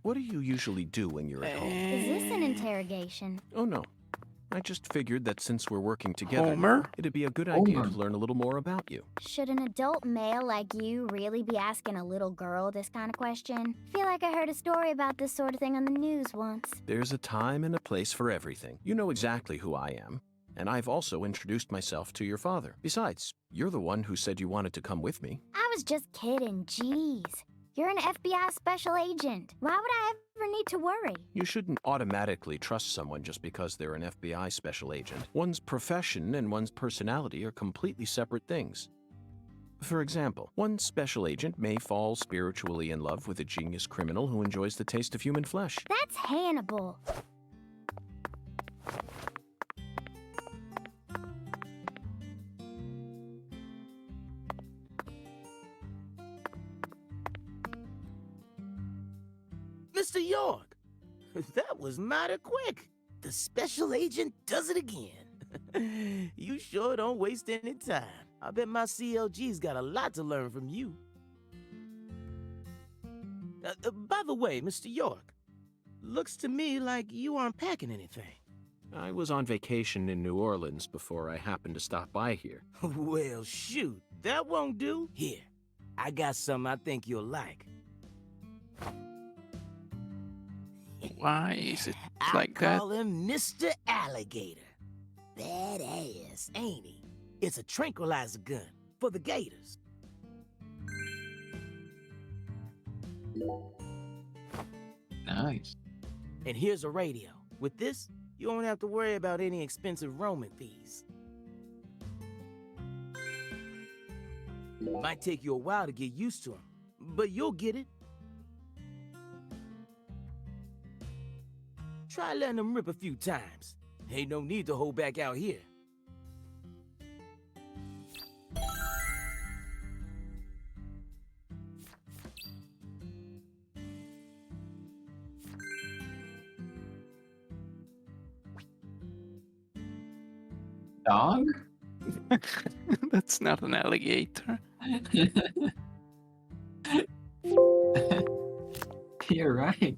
what do you usually do when you're at home? Is this an interrogation? Oh, no. I just figured that since we're working together, Homer? it'd be a good idea Homer. to learn a little more about you. Should an adult male like you really be asking a little girl this kind of question? Feel like I heard a story about this sort of thing on the news once. There's a time and a place for everything. You know exactly who I am. And I've also introduced myself to your father. Besides, you're the one who said you wanted to come with me. I was just kidding, jeez. You're an FBI special agent. Why would I ever need to worry? You shouldn't automatically trust someone just because they're an FBI special agent. One's profession and one's personality are completely separate things. For example, one special agent may fall spiritually in love with a genius criminal who enjoys the taste of human flesh. That's Hannibal. Mr. York, that was mighty quick. The special agent does it again. You sure don't waste any time. I bet my CLG's got a lot to learn from you. By the way, Mr. York, looks to me like you aren't packing anything. I was on vacation in New Orleans before I happened to stop by here. Well, shoot, that won't do. Here, I got something I think you'll like. Why is it I like that? call him Mr. Alligator. Badass, ain't he? It's a tranquilizer gun for the gators. Nice. And here's a radio. With this, you won't have to worry about any expensive roaming fees. Might take you a while to get used to them, but you'll get it. Try letting them rip a few times. Ain't no need to hold back out here. Dog? That's not an alligator. You're right.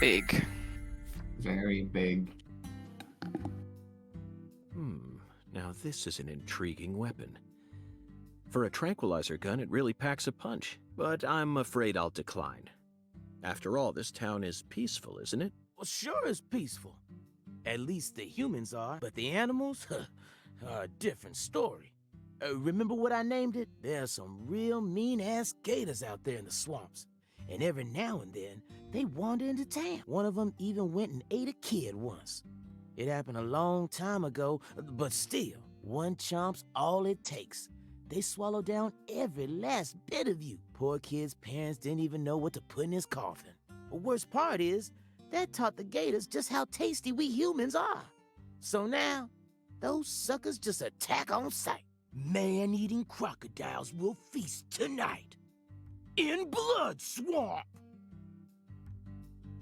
Big. Very big. Now this is an intriguing weapon. For a tranquilizer gun, it really packs a punch, but I'm afraid I'll decline. After all, this town is peaceful, isn't it? Well, sure is peaceful. At least the humans are, but the animals are a different story. Remember what I named it? There are some real mean-ass gators out there in the swamps. And every now and then, they wander into town. One of them even went and ate a kid once. It happened a long time ago, but still, one chomp's all it takes. They swallow down every last bit of you. Poor kid's parents didn't even know what to put in his coffin. The worst part is, that taught the gators just how tasty we humans are. So now, those suckers just attack on sight. Man-eating crocodiles will feast tonight. In Blood Swamp!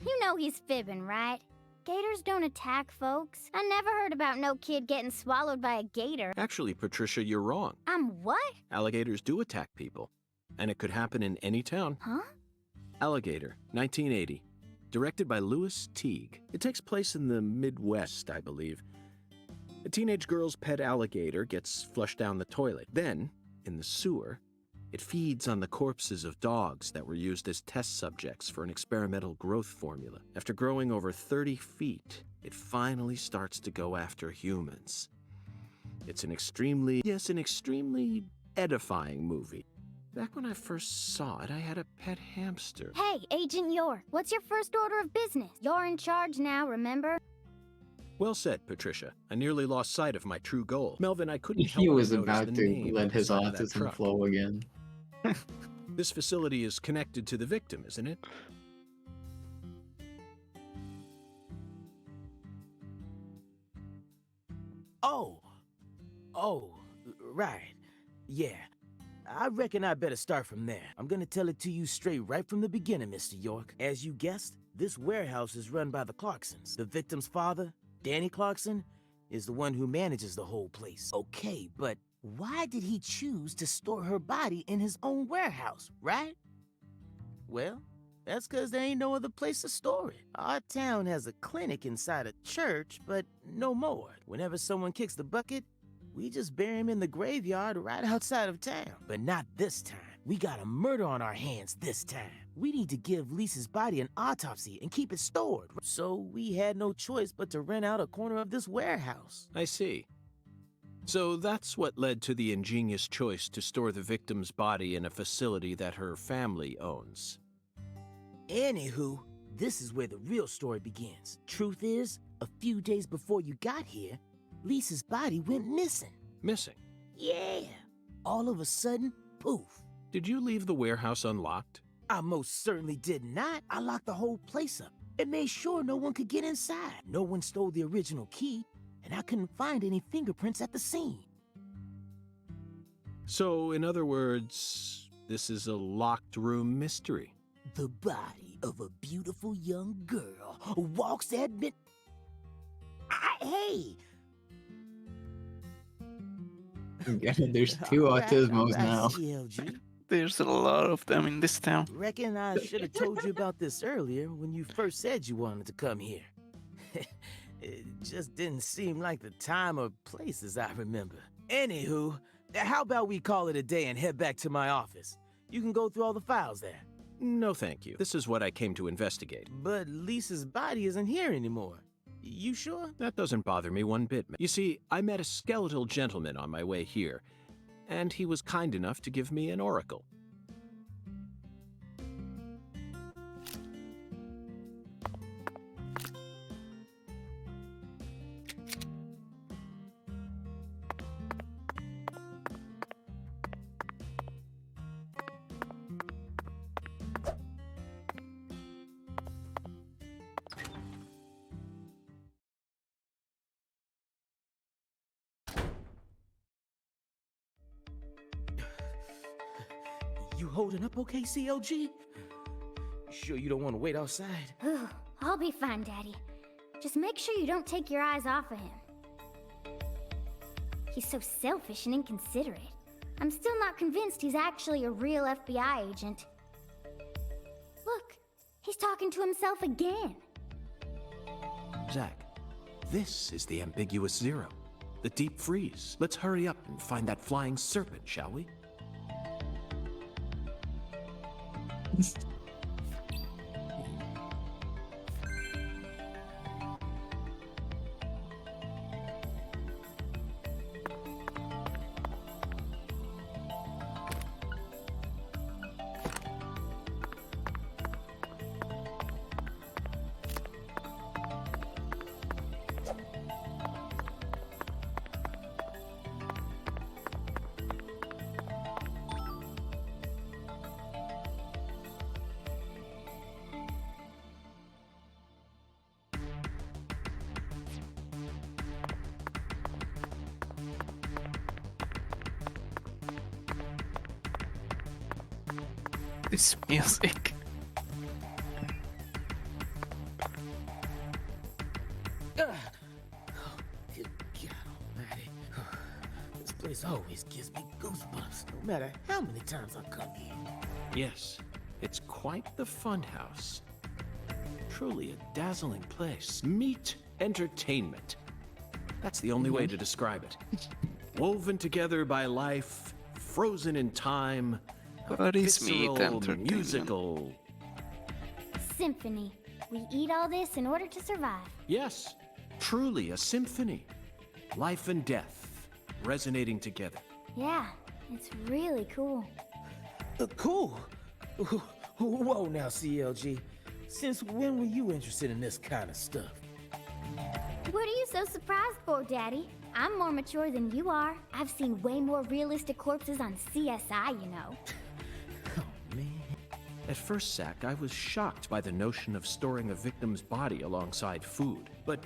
You know he's fibbing, right? Gators don't attack folks. I never heard about no kid getting swallowed by a gator. Actually, Patricia, you're wrong. I'm what? Alligators do attack people, and it could happen in any town. Huh? Alligator, 1980. Directed by Louis Teague. It takes place in the Midwest, I believe. A teenage girl's pet alligator gets flushed down the toilet. Then, in the sewer, it feeds on the corpses of dogs that were used as test subjects for an experimental growth formula. After growing over 30 feet, it finally starts to go after humans. It's an extremely edifying movie. Back when I first saw it, I had a pet hamster. Hey, Agent York, what's your first order of business? You're in charge now, remember? Well said, Patricia. I nearly lost sight of my true goal. Melvin, I couldn't help He but was notice about the to name let on the his side of that autism truck. flow again. This facility is connected to the victim, isn't it? Oh, right. Yeah. I reckon I better start from there. I'm gonna tell it to you straight right from the beginning, Mr. York. As you guessed, this warehouse is run by the Clarksons. The victim's father, Danny Clarkson, is the one who manages the whole place. Okay, but why did he choose to store her body in his own warehouse, right? Well, that's because there ain't no other place to store it. Our town has a clinic inside a church, but no more. Whenever someone kicks the bucket, we just bury him in the graveyard right outside of town. But not this time. We got a murder on our hands this time. We need to give Lisa's body an autopsy and keep it stored. So we had no choice but to rent out a corner of this warehouse. I see. So that's what led to the ingenious choice to store the victim's body in a facility that her family owns. Anywho, this is where the real story begins. Truth is, a few days before you got here, Lisa's body went missing. Missing? Yeah. All of a sudden, poof. Did you leave the warehouse unlocked? I most certainly did not. I locked the whole place up and made sure no one could get inside. No one stole the original key, and I couldn't find any fingerprints at the scene. So, in other words, this is a locked room mystery. The body of a beautiful young girl walks at mid... Hey! There's two autismos now. CLG. There's a lot of them in this town. Reckon I should have told you about this earlier when you first said you wanted to come here. It just didn't seem like the time or place as I remember. Anywho, how about we call it a day and head back to my office? You can go through all the files there. No, thank you. This is what I came to investigate. But Lisa's body isn't here anymore. You sure? That doesn't bother me one bit. You see, I met a skeletal gentleman on my way here, and he was kind enough to give me an oracle. You holding up okay, CLG? Sure you don't want to wait outside? Ooh, I'll be fine, Daddy. Just make sure you don't take your eyes off of him. He's so selfish and inconsiderate. I'm still not convinced he's actually a real FBI agent. Look, he's talking to himself again. Zach, this is the ambiguous zero. The deep freeze. Let's hurry up and find that flying serpent, shall we? This music. Oh, good God almighty. This place always gives me goosebumps, no matter how many times I come here. Yes, it's quite the funhouse. Truly a dazzling place. Meet entertainment. That's the only way to describe it. Woven together by life, frozen in time. What is meat Visceral, entertainment? musical. Symphony. We eat all this in order to survive. Yes, truly a symphony. Life and death resonating together. Yeah, it's really cool. Cool. Whoa now, CLG. Since when were you interested in this kind of stuff? What are you so surprised for, Daddy? I'm more mature than you are. I've seen way more realistic corpses on CSI, you know. Oh, man. At first, Zach, I was shocked by the notion of storing a victim's body alongside food. But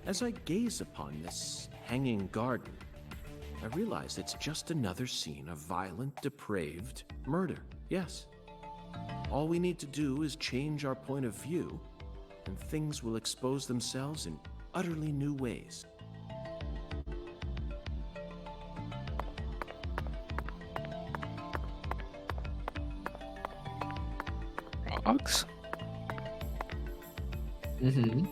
as I gaze upon this hanging garden, I realize it's just another scene of violent, depraved murder. Yes. All we need to do is change our point of view, and things will expose themselves in utterly new ways. frogs? Mm-hmm.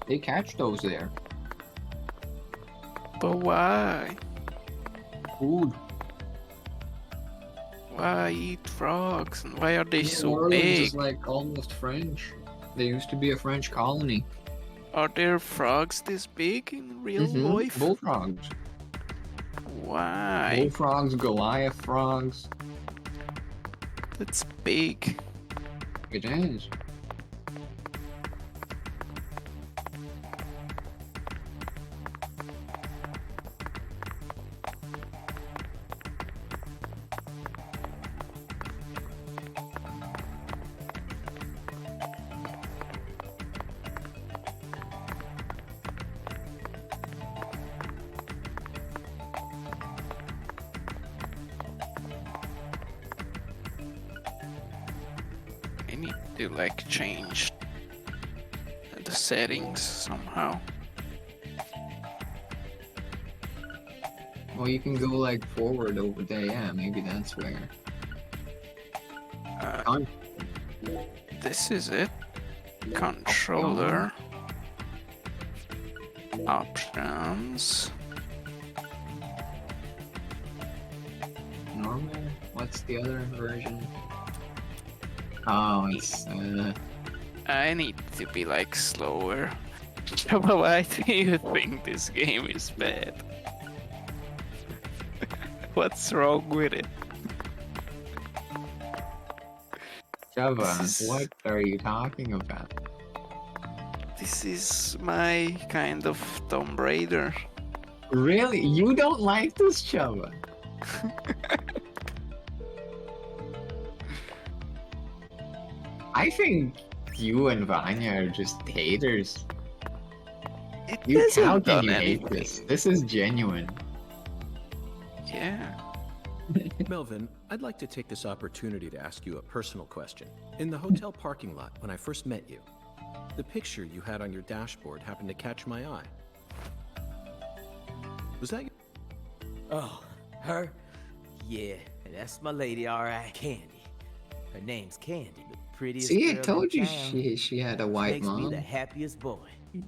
They catch those there. But why? Food. Why eat frogs? And why are they New so Orleans big? is like almost French. They used to be a French colony. Are there frogs this big in real life? Bullfrogs. Why? Bullfrogs, Goliath frogs. That's big. It is. I need to like change the settings somehow. Well, you can go like forward over there. Yeah, maybe that's where. Con- This is it. Controller. Options. Normal. What's the other version? Oh, it's I need to be like slower. Why do you think this game is bad? What's wrong with it? Java. This is- What are you talking about? This is my kind of Tomb Raider. Really? You don't like this, Java? I think you and Vanya are just haters. It You hasn't how can done you hate anything. this? This is genuine. Yeah. Melvin, I'd like to take this opportunity to ask you a personal question. In the hotel parking lot, when I first met you, the picture you had on your dashboard happened to catch my eye. Was that you? Oh, her? Yeah, that's my lady, all right. Candy. Her name's Candy, the prettiest See, I girl told in you town. she had a white Makes me mom. the happiest boy.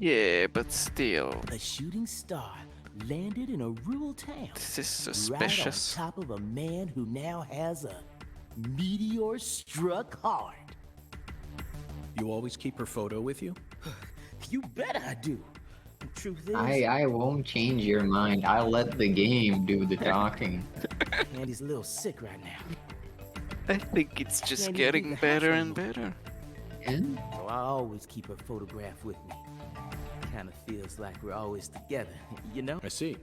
Yeah, but still. A shooting star landed in a rural town. This is Right suspicious. on top of a man who now has a meteor-struck heart. You always keep her photo with you? You bet I do. The truth is, I won't change your mind. I'll let the game do the talking. Candy's a little sick right now. I think it's just Can't even getting leave the better house and anymore. better. And So I always keep her photograph with me. Kind of feels like we're always together, you know? I see.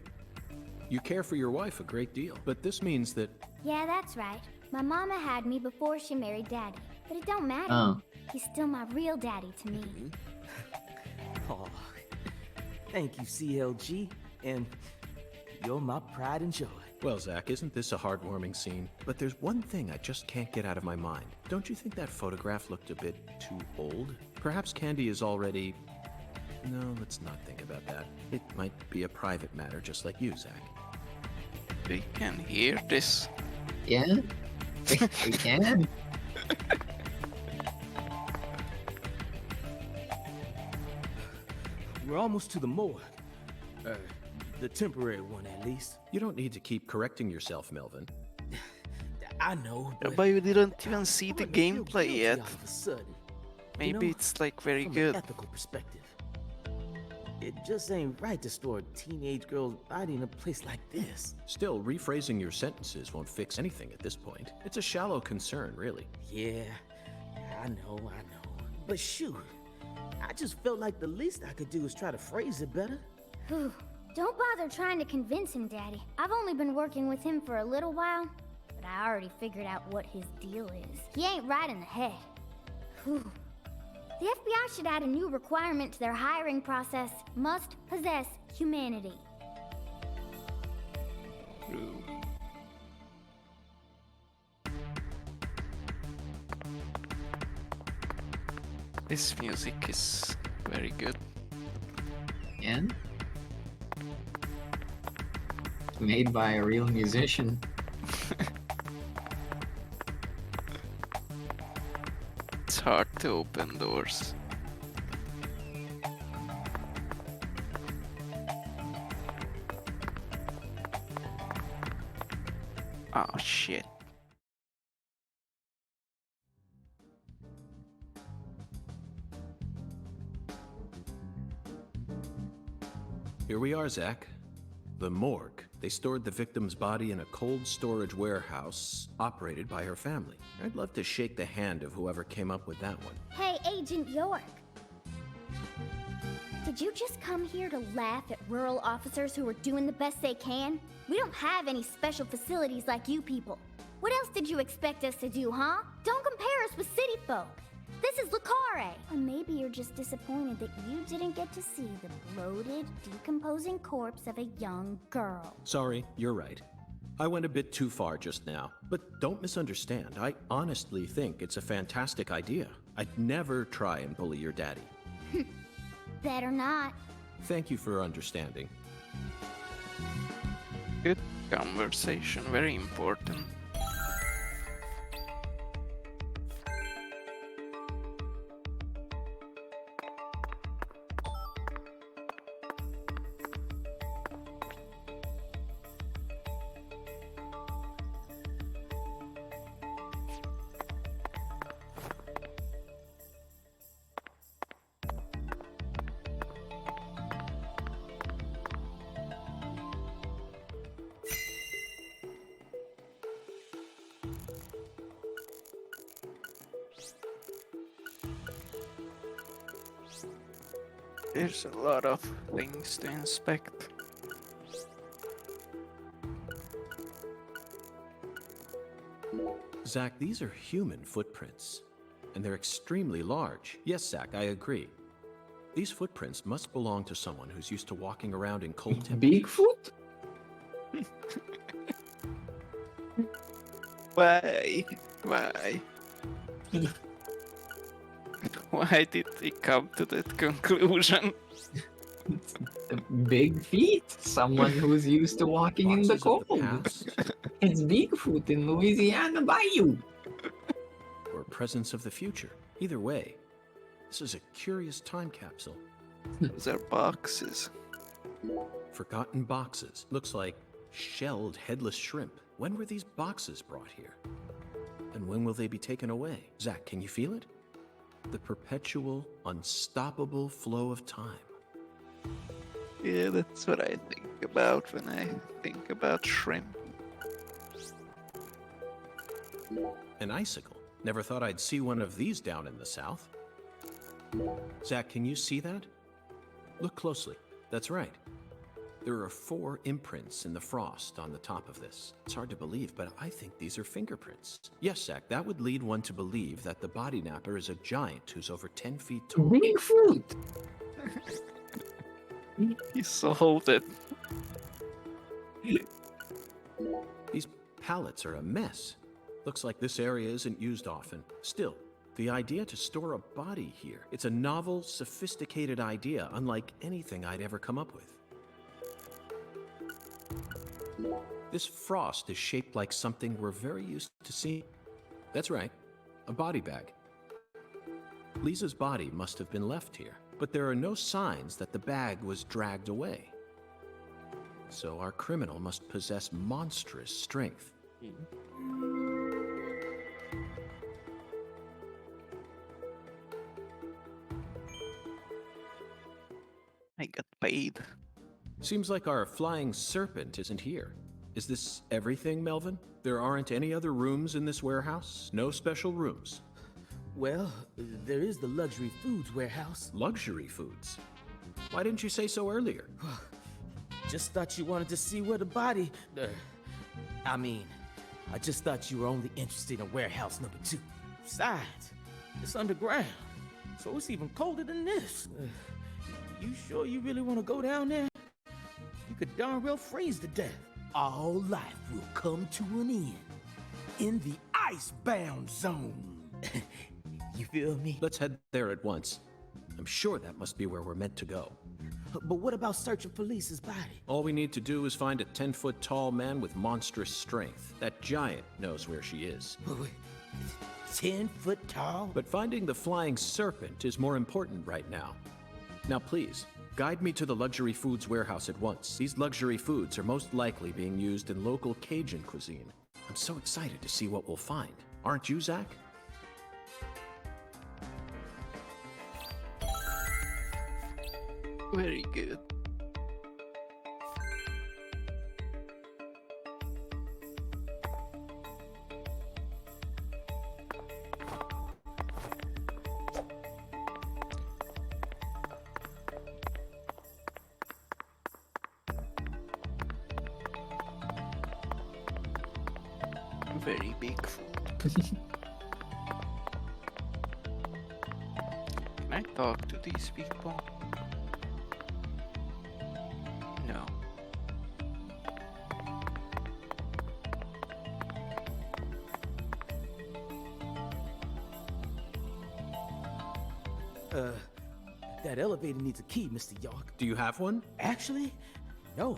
You care for your wife a great deal, but this means that Yeah, that's right. My mama had me before she married Daddy. But it don't matter. Oh. He's still my real daddy to me. Oh, thank you, CLG. And you're my pride and joy. well, Zach, isn't this a heartwarming scene? But there's one thing I just can't get out of my mind. Don't you think that photograph looked a bit too old? Perhaps Candy is already... No, let's not think about that. It might be a private matter, just like you, Zach. They can hear this. yeah, we can. We're almost to the morgue. The temporary one, at least. You don't need to keep correcting yourself, Melvin. I know, but... But you didn't even see the I'm gonna feel gameplay guilty yet. all of a sudden, Maybe know, it's like very from good. an ethical perspective. It just ain't right to store a teenage girl's body in a place like this. Still, rephrasing your sentences won't fix anything at this point. It's a shallow concern, really. Yeah, I know. But shoot, I just felt like the least I could do is try to phrase it better. Whew. Don't bother trying to convince him, Daddy. I've only been working with him for a little while, but I already figured out what his deal is. He ain't right in the head. Whew. The FBI should add a new requirement to their hiring process. Must possess humanity. True. This music is very good. And not made by a real musician. It's hard to open doors. Oh shit. Here we are, Zach. The morgue. They stored the victim's body in a cold storage warehouse operated by her family. I'd love to shake the hand of whoever came up with that one. Hey, Agent York. Did you just come here to laugh at rural officers who are doing the best they can? We don't have any special facilities like you people. What else did you expect us to do, huh? Don't compare us with city folk. This is Lucare. Or maybe you're just disappointed that you didn't get to see the bloated, decomposing corpse of a young girl. Sorry, you're right. I went a bit too far just now. But don't misunderstand. I honestly think it's a fantastic idea. I'd never try and bully your daddy. Better not. Thank you for understanding. Good conversation, very important. There's a lot of things to inspect. Zach, these are human footprints. And they're extremely large. Yes, Zach, I agree. These footprints must belong to someone who's used to walking around in cold temperatures. Bigfoot? Why? Why? Why did they come to that conclusion? Big feet. Someone who's used to walking in the Boxes of cold. past, It's Bigfoot in Louisiana Bayou. or presence of the future. Either way, this is a curious time capsule. Those are boxes. Forgotten boxes. Looks like shelled headless shrimp. When were these boxes brought here? And when will they be taken away? Zach, can you feel it? The perpetual, unstoppable flow of time. Yeah, that's what I think about when I think about shrimp. An icicle. Never thought I'd see one of these down in the south. Zach, can you see that? Look closely. That's right. There are 4 imprints in the frost on the top of this. It's hard to believe, but I think these are fingerprints. Yes, Zach, that would lead one to believe that the body napper is a giant who's over 10 feet tall. Bigfoot! You solved it. These pallets are a mess. Looks like this area isn't used often. Still, the idea to store a body here, it's a novel, sophisticated idea, unlike anything I'd ever come up with. This frost is shaped like something we're very used to seeing. That's right, a body bag. Lisa's body must have been left here, but there are no signs that the bag was dragged away. So our criminal must possess monstrous strength. I got paid. Seems like our flying serpent isn't here. Is this everything, Melvin? There aren't any other rooms in this warehouse? No special rooms? Well, there is the luxury foods warehouse. Luxury foods? Why didn't you say so earlier? Just thought you wanted to see where the body... I just thought you were only interested in warehouse number 2. Besides, it's underground, so it's even colder than this. You sure you really want to go down there? You could darn well freeze to death. All life will come to an end in the icebound zone. You feel me? Let's head there at once. I'm sure that must be where we're meant to go. But what about searching for Lisa's body? All we need to do is find a 10-foot tall man with monstrous strength. That giant knows where she is. Wait, 10 foot tall? But finding the flying serpent is more important right now. Now please, guide me to the luxury foods warehouse at once. These luxury foods are most likely being used in local Cajun cuisine. I'm so excited to see what we'll find. Aren't you, Zach? Very good. Very big food. Can I talk to these people? No. That elevator needs a key, Mr. York. Do you have one? Actually, no.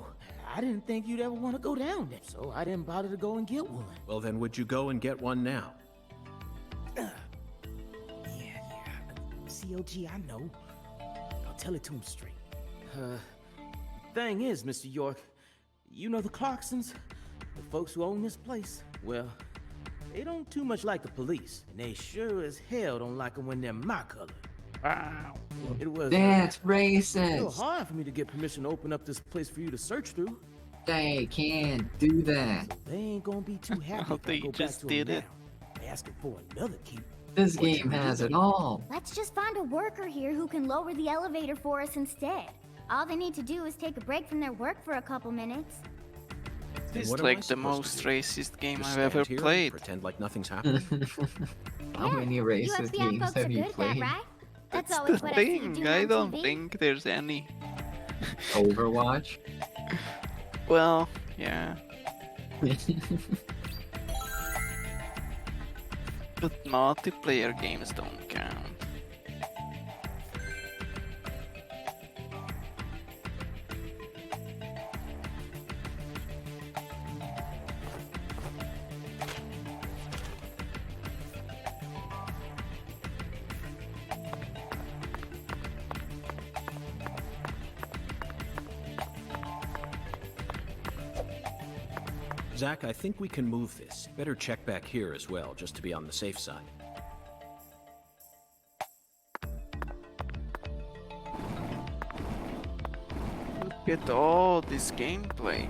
I didn't think you'd ever want to go down there, so I didn't bother to go and get one. Well then, would you go and get one now? Yeah. COG, I know. I'll tell it to him straight. Thing is, Mr. York, you know the Clarksons? The folks who own this place? Well, they don't too much like the police, and they sure as hell don't like them when they're my color. Wow. It was That's a little racist. hard for me to get permission to open up this place for you to search through. They can't do that. So they ain't gonna be too happy if I They go back just to did them it. now, asking for another key. This What you game has do? it all. Let's just find a worker here who can lower the elevator for us instead. All they need to do is take a break from their work for a couple minutes. And This what is am I like the supposed to most do? racist game Just I've stand ever here and played. Pretend like nothing's happening? How many You racist FBI games folks are have you good at that, played? right? That's That's always the what I see you thing. doing I on don't TV. think there's any. Overwatch? Well, yeah. But multiplayer games don't count. Zach, I think we can move this. Better check back here as well, just to be on the safe side. Look at all this gameplay.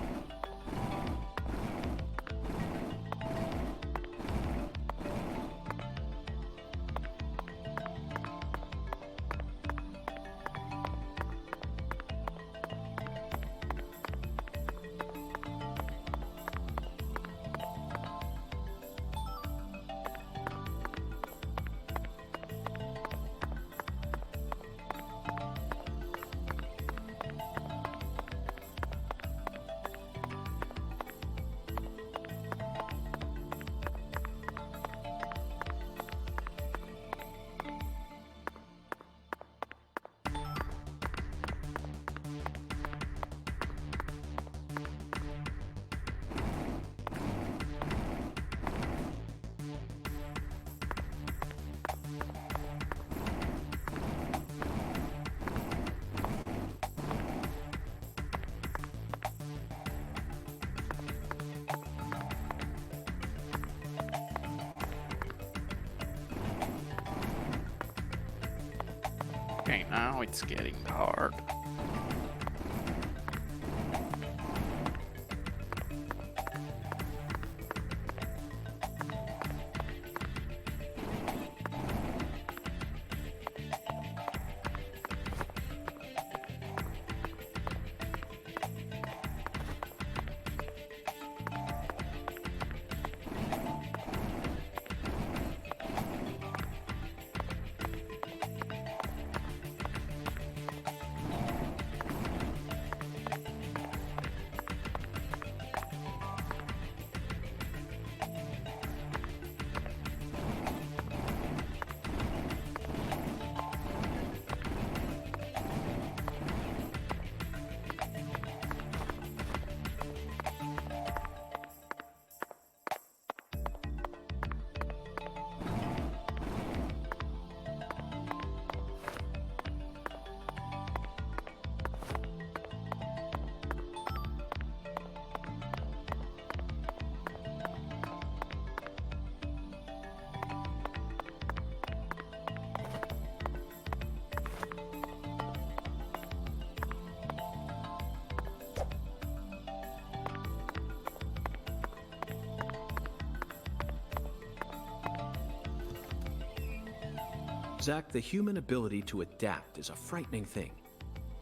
Okay, now it's getting hard. Zach, the human ability to adapt is a frightening thing.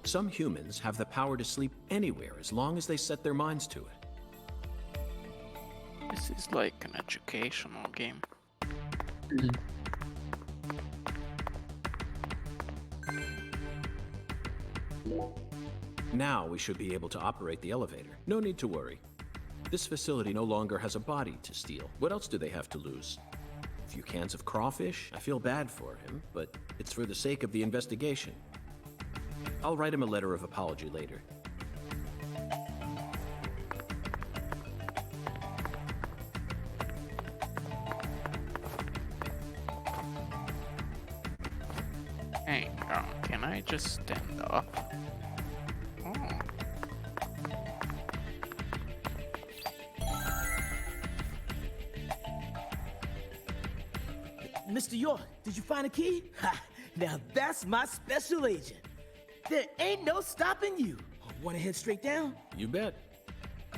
Some humans have the power to sleep anywhere as long as they set their minds to it. This is like an educational game. Now we should be able to operate the elevator. No need to worry. This facility no longer has a body to steal. What else do they have to lose? A few cans of crawfish? I feel bad for him, but it's for the sake of the investigation. I'll write him a letter of apology later. Hang on, can I just stand up? Oh. Mr. York, did you find a key? Ha! Now that's my special agent. There ain't no stopping you. Want to head straight down? You bet.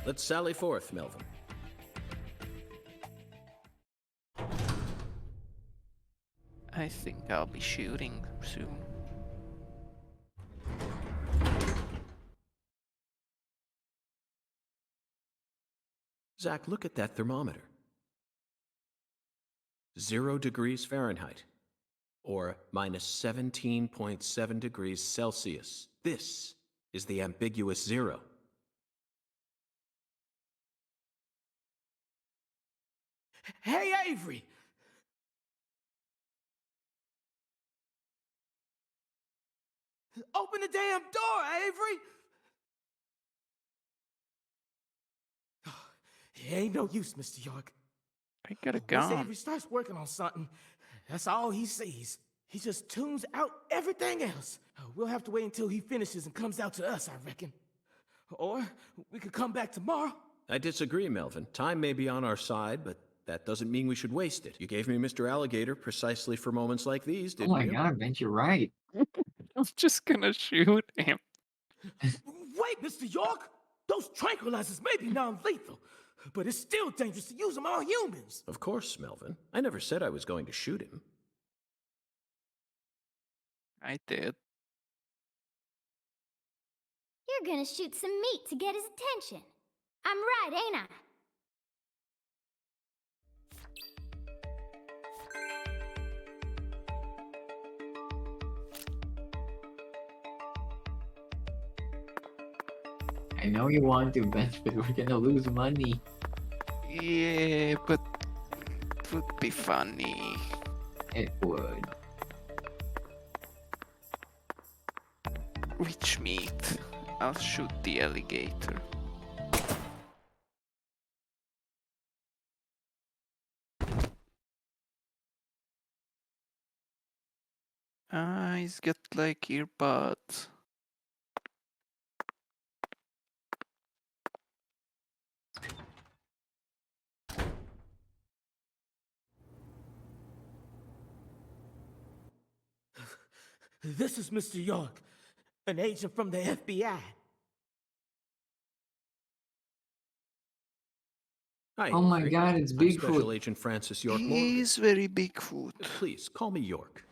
Let's sally forth, Melvin. I think I'll be shooting soon. Zach, look at that thermometer. 0 degrees Fahrenheit, or minus 17.7 degrees Celsius. This is the ambiguous zero. Hey, Avery! Open the damn door, Avery! It ain't no use, Mr. York. I got a Once gun. Avery starts working on something, that's all he sees. He just tunes out everything else. We'll have to wait until he finishes and comes out to us, I reckon. Or we could come back tomorrow. I disagree, Melvin. Time may be on our side, but that doesn't mean we should waste it. You gave me Mr. Alligator precisely for moments like these, Oh didn't my you? god, Ben, you're right. I'm just gonna shoot him. Wait, Mr. York! Those tranquilizers may be non-lethal, but it's still dangerous to use them on humans. Of course, Melvin. I never said I was going to shoot him. I did. You're gonna shoot some meat to get his attention. I'm right, ain't I? I know you want to, Ben, but we're gonna lose money. Yeah, but it would be funny. It would. Which meat? I'll shoot the alligator. Ah, he's got like earbuds. This is Mr. York, an agent from the FBI. Hi, Oh my Avery. god, it's I'm Bigfoot. Special Agent Francis York Morgan. He's very Bigfoot. Please, call me York.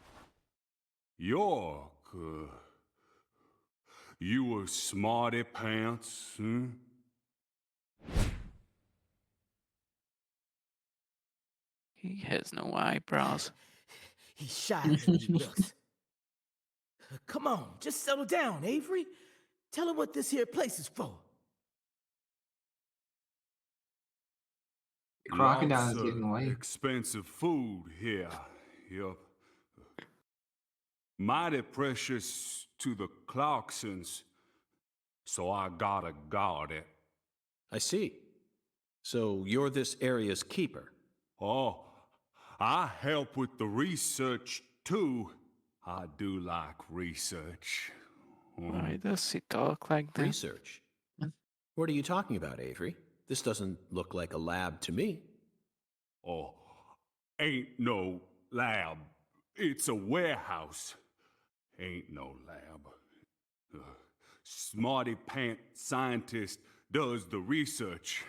York, you a smarty pants, huh? He has no eyebrows. He's shy than he looks. Come on, just settle down, Avery. Tell him what this here place is for. The crocodile is Lots of getting away. expensive food here. Yup. Mighty precious to the Clarksons, so I gotta guard it. I see. So you're this area's keeper. Oh, I help with the research too. I do like research. Why does he talk like that? Research? What are you talking about, Avery? This doesn't look like a lab to me. Oh, ain't no lab. It's a warehouse. Ain't no lab. Smarty pant scientist does the research.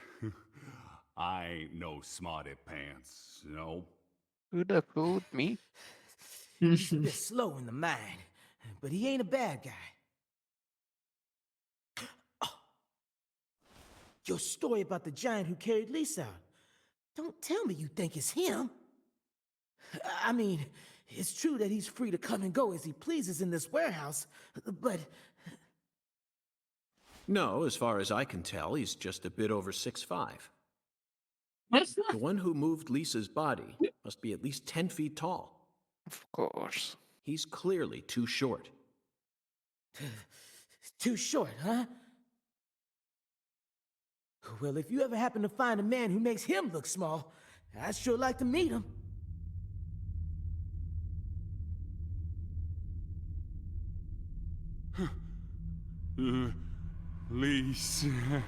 I ain't no smarty pants, you know. Who'd have fooled me? He's a bit slow in the mind, but he ain't a bad guy. Oh, your story about the giant who carried Lisa out. Don't tell me you think it's him. I mean, it's true that he's free to come and go as he pleases in this warehouse, but... No, as far as I can tell, he's just a bit over 6'5". The one who moved Lisa's body must be at least 10 feet tall. Of course. He's clearly too short. Too short, huh? Well, if you ever happen to find a man who makes him look small, I'd sure like to meet him. Lisa. Hey,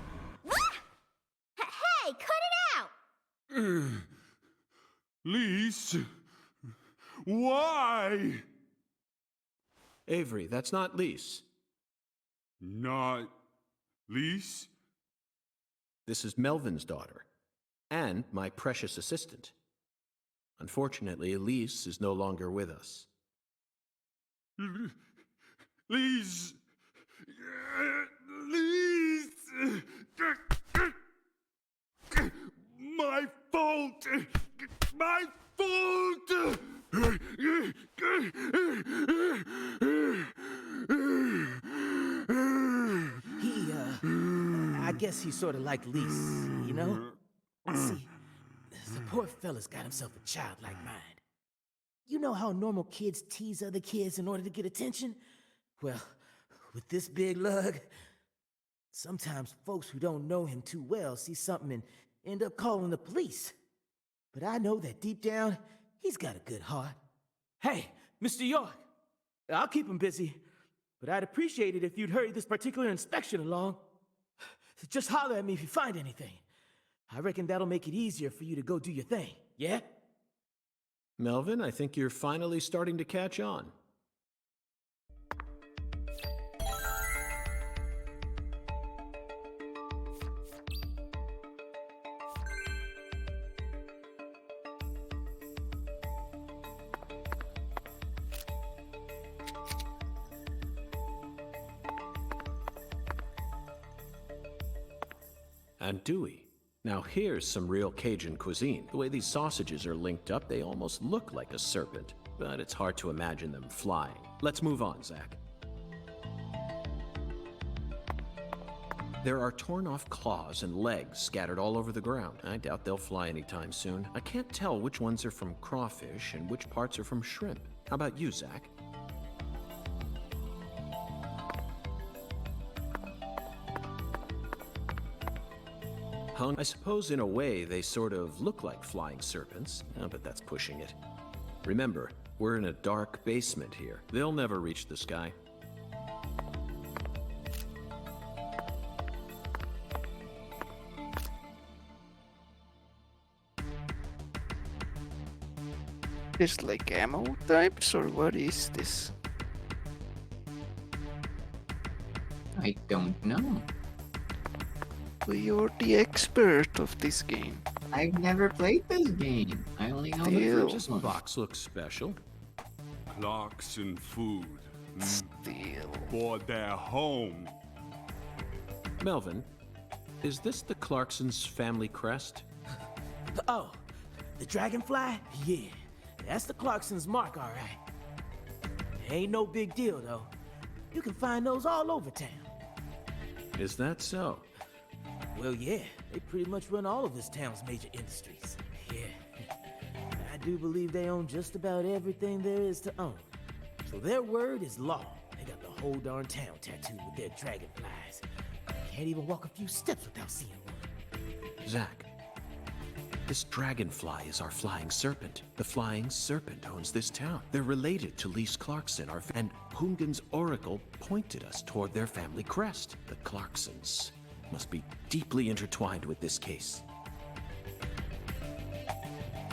cut it out! Lisa. Why? Avery, that's not Lise. Not Lisa? This is Melvin's daughter, and my precious assistant. Unfortunately, Elise is no longer with us. Lisa. Lisa. My fault. My fault. I guess he's sort of like Lise, you know? See, the poor fella's got himself a childlike mind. You know how normal kids tease other kids in order to get attention? Well, with this big lug, sometimes folks who don't know him too well see something and end up calling the police. But I know that deep down, he's got a good heart. Hey, Mr. York, I'll keep him busy, but I'd appreciate it if you'd hurry this particular inspection along. Just holler at me if you find anything. I reckon that'll make it easier for you to go do your thing, yeah? Melvin, I think you're finally starting to catch on. And Dewey. Now here's some real Cajun cuisine. The way these sausages are linked up, they almost look like a serpent, but it's hard to imagine them flying. Let's move on, Zach. There are torn off claws and legs scattered all over the ground. I doubt they'll fly anytime soon. I can't tell which ones are from crawfish and which parts are from shrimp. How about you, Zach? I suppose in a way they sort of look like flying serpents, but that's pushing it. Remember, we're in a dark basement here. They'll never reach the sky. There's like ammo types, or what is this? I don't know. Well, you're the expert of this game. I've never played this game. I only know the Still. first This one. box looks special. Clarkson food. Still. For their home. Melvin, is this the Clarksons' family crest? Oh, the dragonfly? Yeah, that's the Clarksons' mark, all right. Ain't no big deal, though. You can find those all over town. Is that so? Well, yeah, they pretty much run all of this town's major industries. Yeah, I do believe they own just about everything there is to own. So their word is law. They got the whole darn town tattooed with their dragonflies. Can't even walk a few steps without seeing one. Zach, this dragonfly is our flying serpent. The flying serpent owns this town. They're related to Lise Clarkson, and Hungan's oracle pointed us toward their family crest. The Clarksons must be deeply intertwined with this case.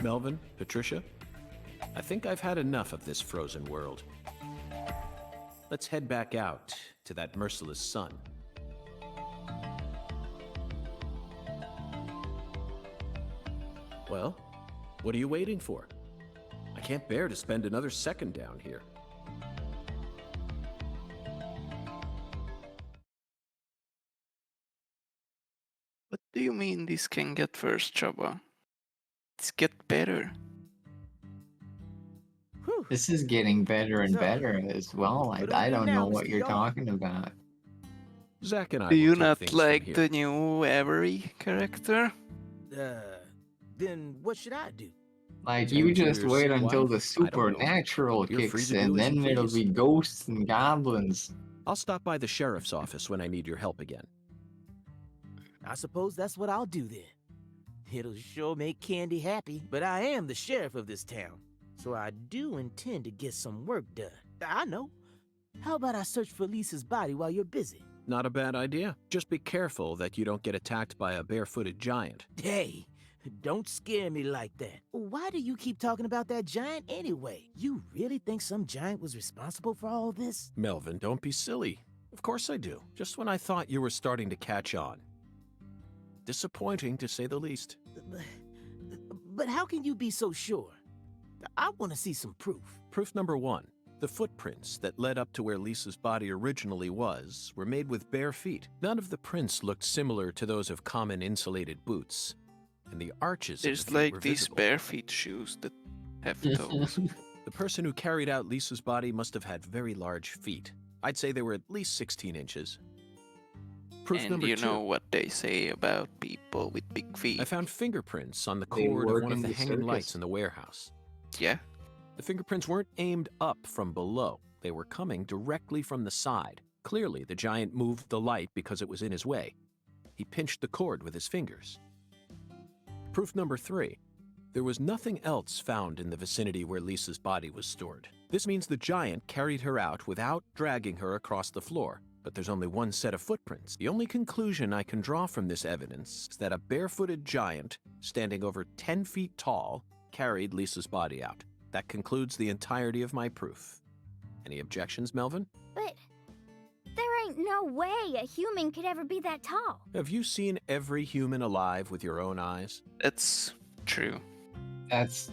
Melvin, Patricia, I think I've had enough of this frozen world. Let's head back out to that merciless sun. Well, what are you waiting for? I can't bear to spend another second down here. What do you mean this can get worse, Chubba? It's get better. Whew. This is getting better and So, better as well. what do we I do don't now, know what Mr. you're Yaw? talking about. Zack and I Do will you take not things from like here. the new Avery character? Then what should I do? Like, Tend you to just your wait sick until wife? the I don't know. supernatural You're free kicks to do in, as you then it'll please. be ghosts and goblins. I'll stop by the sheriff's office when I need your help again. I suppose that's what I'll do then. It'll sure make Candy happy, but I am the sheriff of this town, so I do intend to get some work done. I know. How about I search for Lisa's body while you're busy? Not a bad idea. Just be careful that you don't get attacked by a barefooted giant. Hey, don't scare me like that. Why do you keep talking about that giant anyway? You really think some giant was responsible for all this? Melvin, don't be silly. Of course I do. Just when I thought you were starting to catch on. Disappointing, to say the least. But how can you be so sure? I want to see some proof. Proof number 1. The footprints that led up to where Lisa's body originally was were made with bare feet. None of the prints looked similar to those of common insulated boots. And the arches of There's the feet were like these visible. bare feet shoes that have toes. The person who carried out Lisa's body must have had very large feet. I'd say they were at least 16 inches. Proof And number you 2. know what they say about people with big feet. I found fingerprints on the They cord of work one of in the the hanging circus. lights in the warehouse. Yeah? The fingerprints weren't aimed up from below. They were coming directly from the side. Clearly, the giant moved the light because it was in his way. He pinched the cord with his fingers. Proof number 3. There was nothing else found in the vicinity where Lisa's body was stored. This means the giant carried her out without dragging her across the floor. But there's only one set of footprints. The only conclusion I can draw from this evidence is that a barefooted giant, standing over 10 feet tall, carried Lisa's body out. That concludes the entirety of my proof. Any objections, Melvin? But there ain't no way a human could ever be that tall. Have you seen every human alive with your own eyes? That's true. That's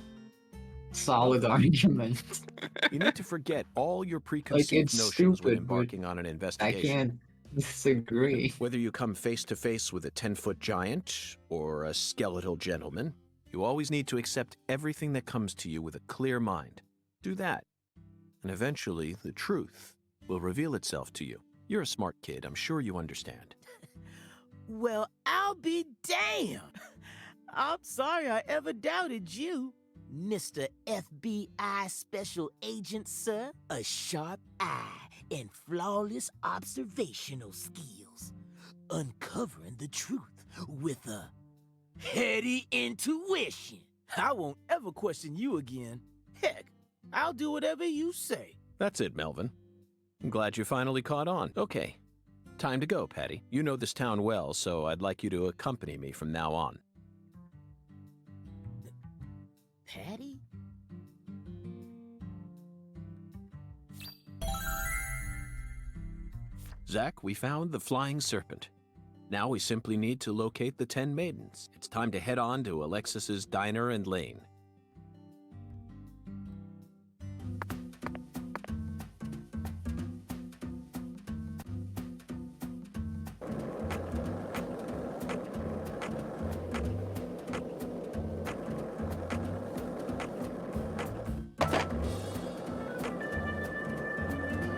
solid argument. You need to forget all your preconceived it's notions when stupid, but embarking on an I investigation. can't disagree. Whether you come face to face with a 10-foot giant or a skeletal gentleman, you always need to accept everything that comes to you with a clear mind. Do that, and eventually the truth will reveal itself to you. You're a smart kid, I'm sure you understand. Well, I'll be damned. I'm sorry I ever doubted you, Mr. FBI Special Agent, sir. A sharp eye and flawless observational skills. Uncovering the truth with a heady intuition. I won't ever question you again. Heck, I'll do whatever you say. That's it, Melvin. I'm glad you finally caught on. Okay, time to go, Patty. You know this town well, so I'd like you to accompany me from now on. Patty? Zack, we found the flying serpent. Now we simply need to locate the 10 maidens. It's time to head on to Alexis's diner and lane.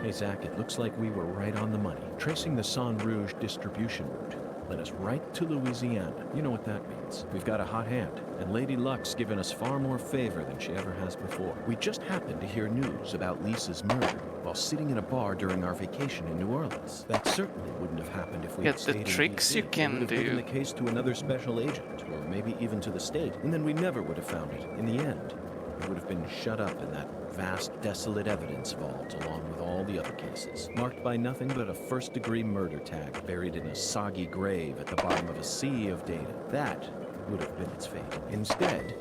Hey, Zack, it looks like we were right on the money. Tracing the San Rouge distribution route led us right to Louisiana. You know what that means. We've got a hot hand, and Lady Luck's given us far more favor than she ever has before. We just happened to hear news about Lisa's murder while sitting in a bar during our vacation in New Orleans. That certainly wouldn't have happened if we Yeah, had the stayed in tricks DC. you We can would have given do. the case to another special agent, or maybe even to the state, and then we never would have found it. In the end, it would have been shut up in that vast, desolate evidence vault along with all the other cases, marked by nothing but a first-degree murder tag buried in a soggy grave at the bottom of a sea of data. That would have been its fate. Instead,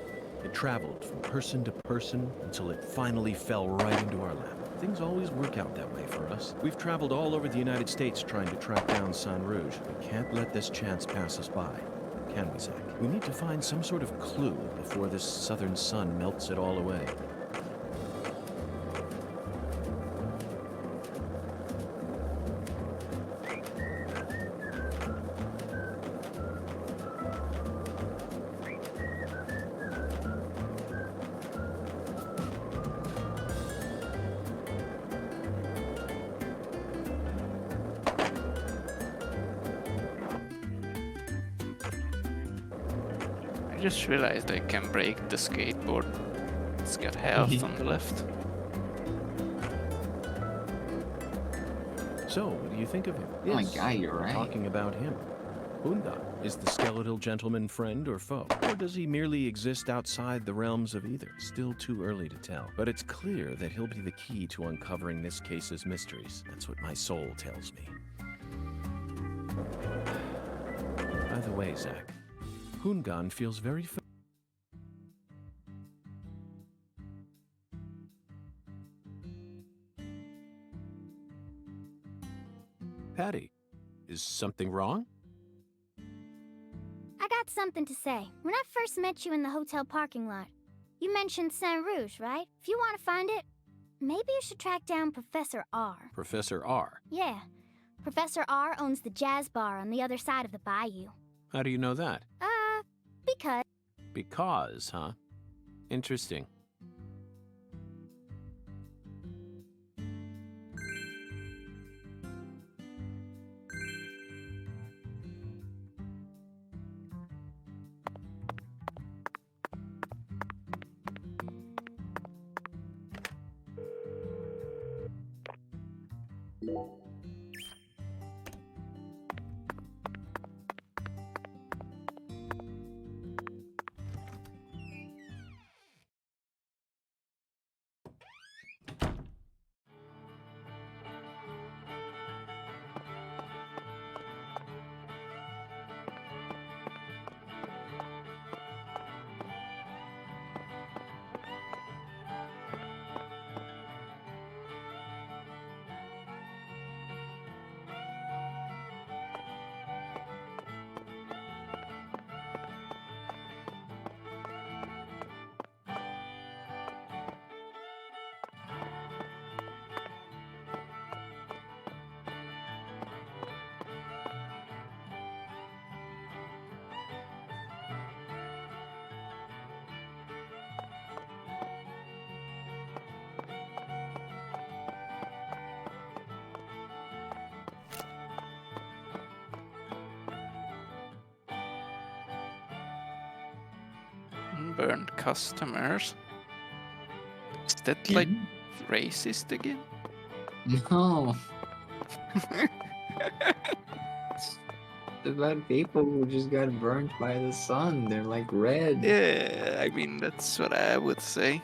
it traveled from person to person until it finally fell right into our lap. Things always work out that way for us. We've traveled all over the United States trying to track down San Rouge. We can't let this chance pass us by. Can we, Zack? We need to find some sort of clue before this southern sun melts it all away. just realized I can break the skateboard. It's got health on the left. So, what do you think of him? Oh my god, you're right. Talking about him. Undan, is the skeletal gentleman friend or foe? Or does he merely exist outside the realms of either? Still too early to tell. But it's clear that he'll be the key to uncovering this case's mysteries. That's what my soul tells me. By the way, Zach, Hungan feels very Patty, is something wrong? I got something to say. When I first met you in the hotel parking lot, you mentioned Saint Rouge, right? If you want to find it, maybe you should track down Professor R. Professor R. Yeah. Professor R owns the jazz bar on the other side of the bayou. How do you know that? Because... Because, huh? Interesting. Burned customers. Is that like racist again? No. The bad people who just got burnt by the sun. They're like red. Yeah, I mean, that's what I would say.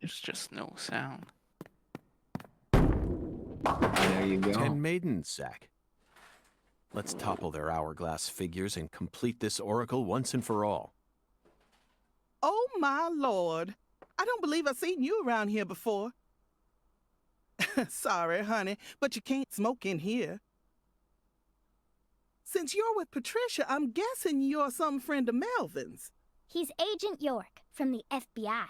There's just no sound. There you go. 10 maidens, Zach. Let's topple their hourglass figures and complete this oracle once and for all. Oh, my Lord. I don't believe I've seen you around here before. Sorry, honey, but you can't smoke in here. Since you're with Patricia, I'm guessing you're some friend of Melvin's. He's Agent York from the FBI.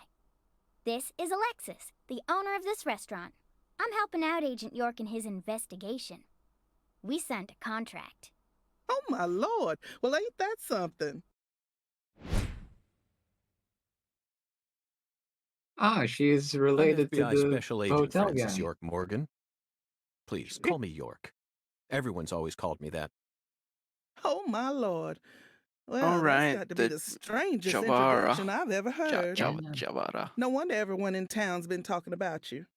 This is Alexis, the owner of this restaurant. I'm helping out Agent York in his investigation. We signed a contract. Oh, my Lord. Well, ain't that something? Ah, she's I'm related to FBI the Special Agent hotel Francis guy. York Morgan. Please, call me York. Everyone's always called me that. Oh, my Lord. Well, All right, that's got to be the the strangest Jabara. introduction I've ever heard. Jabara. No wonder everyone in town's been talking about you.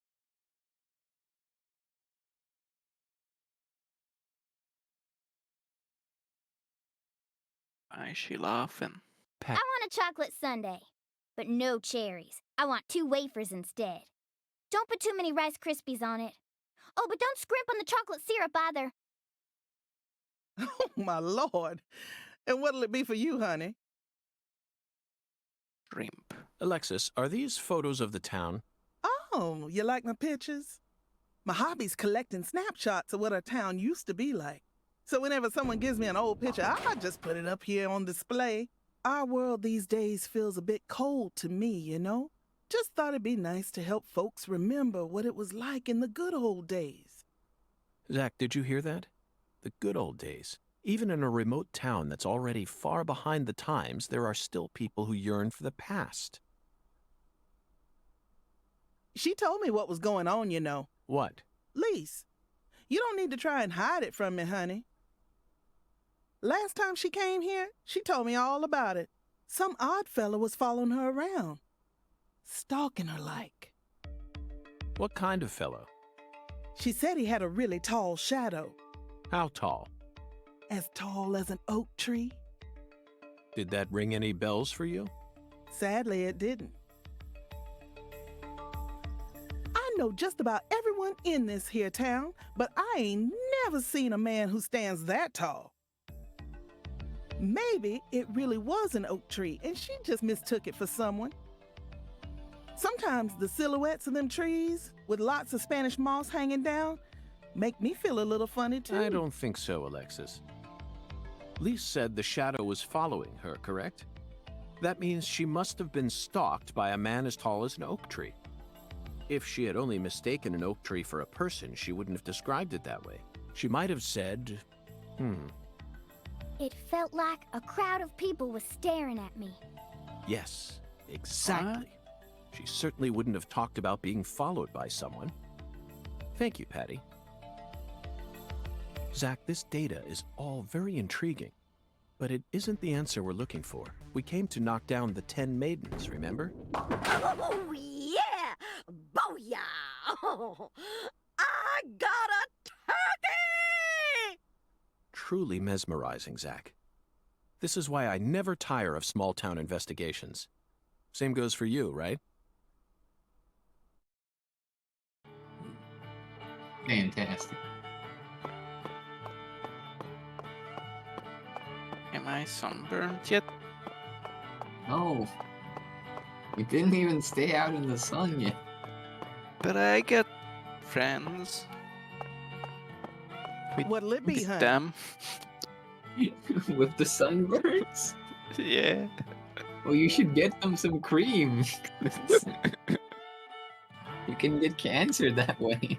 Why is she laughing? I want a chocolate sundae, but no cherries. I want 2 wafers instead. Don't put too many Rice Krispies on it. Oh, but don't scrimp on the chocolate syrup either. Oh, my Lord. And what'll it be for you, honey? Shrimp. Alexis, are these photos of the town? Oh, you like my pictures? My hobby's collecting snapshots of what our town used to be like. So whenever someone gives me an old picture, I just put it up here on display. Our world these days feels a bit cold to me, you know? Just thought it'd be nice to help folks remember what it was like in the good old days. Zach, did you hear that? The good old days. Even in a remote town that's already far behind the times, there are still people who yearn for the past. She told me what was going on, you know. What? Lise, you don't need to try and hide it from me, honey. Last time she came here, she told me all about it. Some odd fella was following her around, stalking her like. What kind of fellow? She said he had a really tall shadow, How tall? as tall as an oak tree. Did that ring any bells for you? Sadly, it didn't. I know just about everyone in this here town, but I ain't never seen a man who stands that tall. Maybe it really was an oak tree and she just mistook it for someone. Sometimes the silhouettes of them trees with lots of Spanish moss hanging down make me feel a little funny too. I don't think so, Alexis. Lise said the shadow was following her, correct? That means she must have been stalked by a man as tall as an oak tree. If she had only mistaken an oak tree for a person, she wouldn't have described it that way. She might have said, It felt like a crowd of people was staring at me. Yes, exactly. She certainly wouldn't have talked about being followed by someone. Thank you, Patty. Zach, this data is all very intriguing, but it isn't the answer we're looking for. We came to knock down the 10 maidens, remember? Oh, yeah! Booyah! Oh, I got a turkey! Truly mesmerizing, Zach. This is why I never tire of small-town investigations. Same goes for you, right? Fantastic. Am I sunburned yet? No. We didn't even stay out in the sun yet. But I get friends What'll it be, with honey? them. With the sunburns? Yeah. Well, you should get them some cream. You can get cancer that way.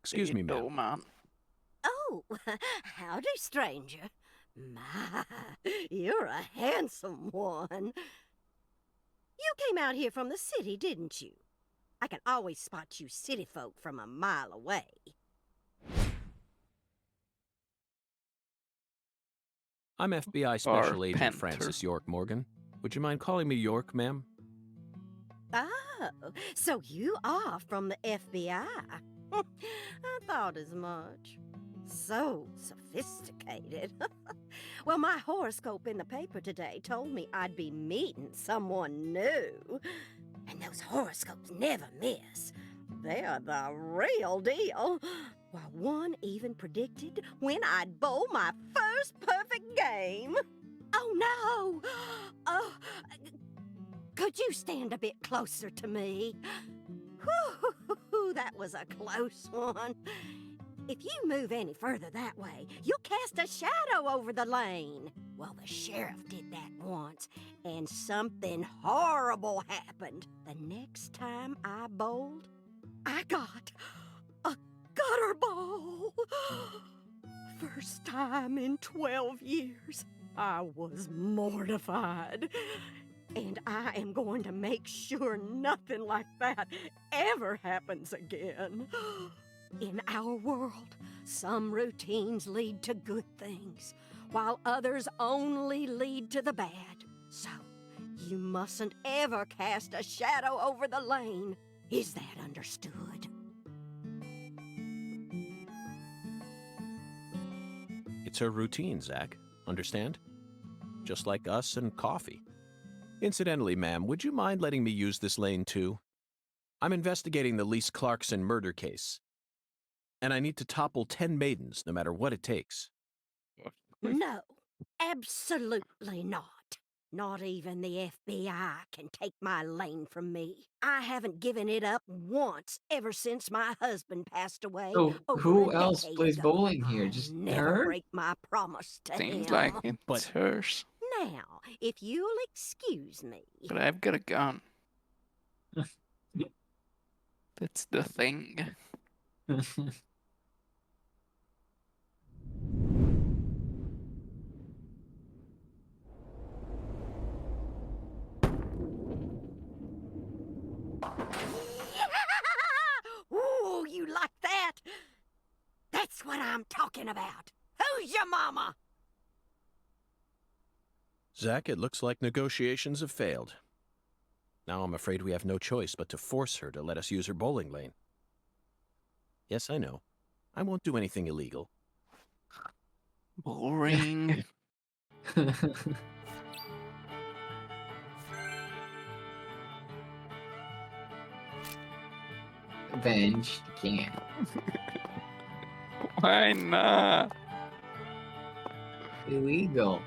Excuse me, No, ma'am. man. Oh, howdy, stranger. My, you're a handsome one. You came out here from the city, didn't you? I can always spot you city folk from a mile away. I'm FBI Special Agent Panther. Francis York Morgan. Would you mind calling me York, ma'am? Oh, so you are from the FBI. I thought as much. So sophisticated. Well, my horoscope in the paper today told me I'd be meeting someone new. And those horoscopes never miss. They're the real deal. While one even predicted when I'd bowl my first perfect game. Oh no! Oh, could you stand a bit closer to me? Whew, that was a close one. If you move any further that way, you'll cast a shadow over the lane. Well, the sheriff did that once, and something horrible happened. The next time I bowled, I got a gutter ball. First time in 12 years. I was mortified. And I am going to make sure nothing like that ever happens again. In our world, some routines lead to good things, while others only lead to the bad. So, you mustn't ever cast a shadow over the lane. Is that understood? It's her routine, Zach. Understand? Just like us and coffee. Incidentally, ma'am, would you mind letting me use this lane too? I'm investigating the Lise Clarkson murder case. And I need to topple 10 maidens, no matter what it takes. No, absolutely not. Not even the FBI can take my lane from me. I haven't given it up once ever since my husband passed away. So over who a else decade plays ago. bowling here? I'll Just never her? break my promise to Seems him. like it's But- hers. Now, if you'll excuse me. But I've got a gun. That's the thing. Ooh, you like that? That's what I'm talking about. Who's your mama? Zach, it looks like negotiations have failed. Now I'm afraid we have no choice but to force her to let us use her bowling lane. Yes, I know. I won't do anything illegal. Boring. Avenge. Can't. Why not? Illegal.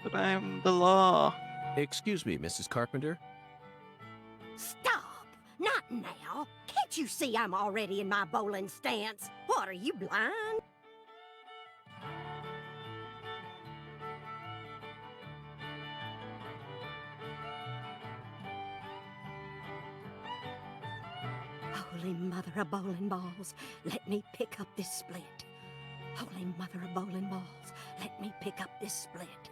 But I'm the law. Excuse me, Mrs. Carpenter. Stop! Not now. Can't you see I'm already in my bowling stance? What, are you blind? Holy mother of bowling balls, let me pick up this split. Holy mother of bowling balls, let me pick up this split.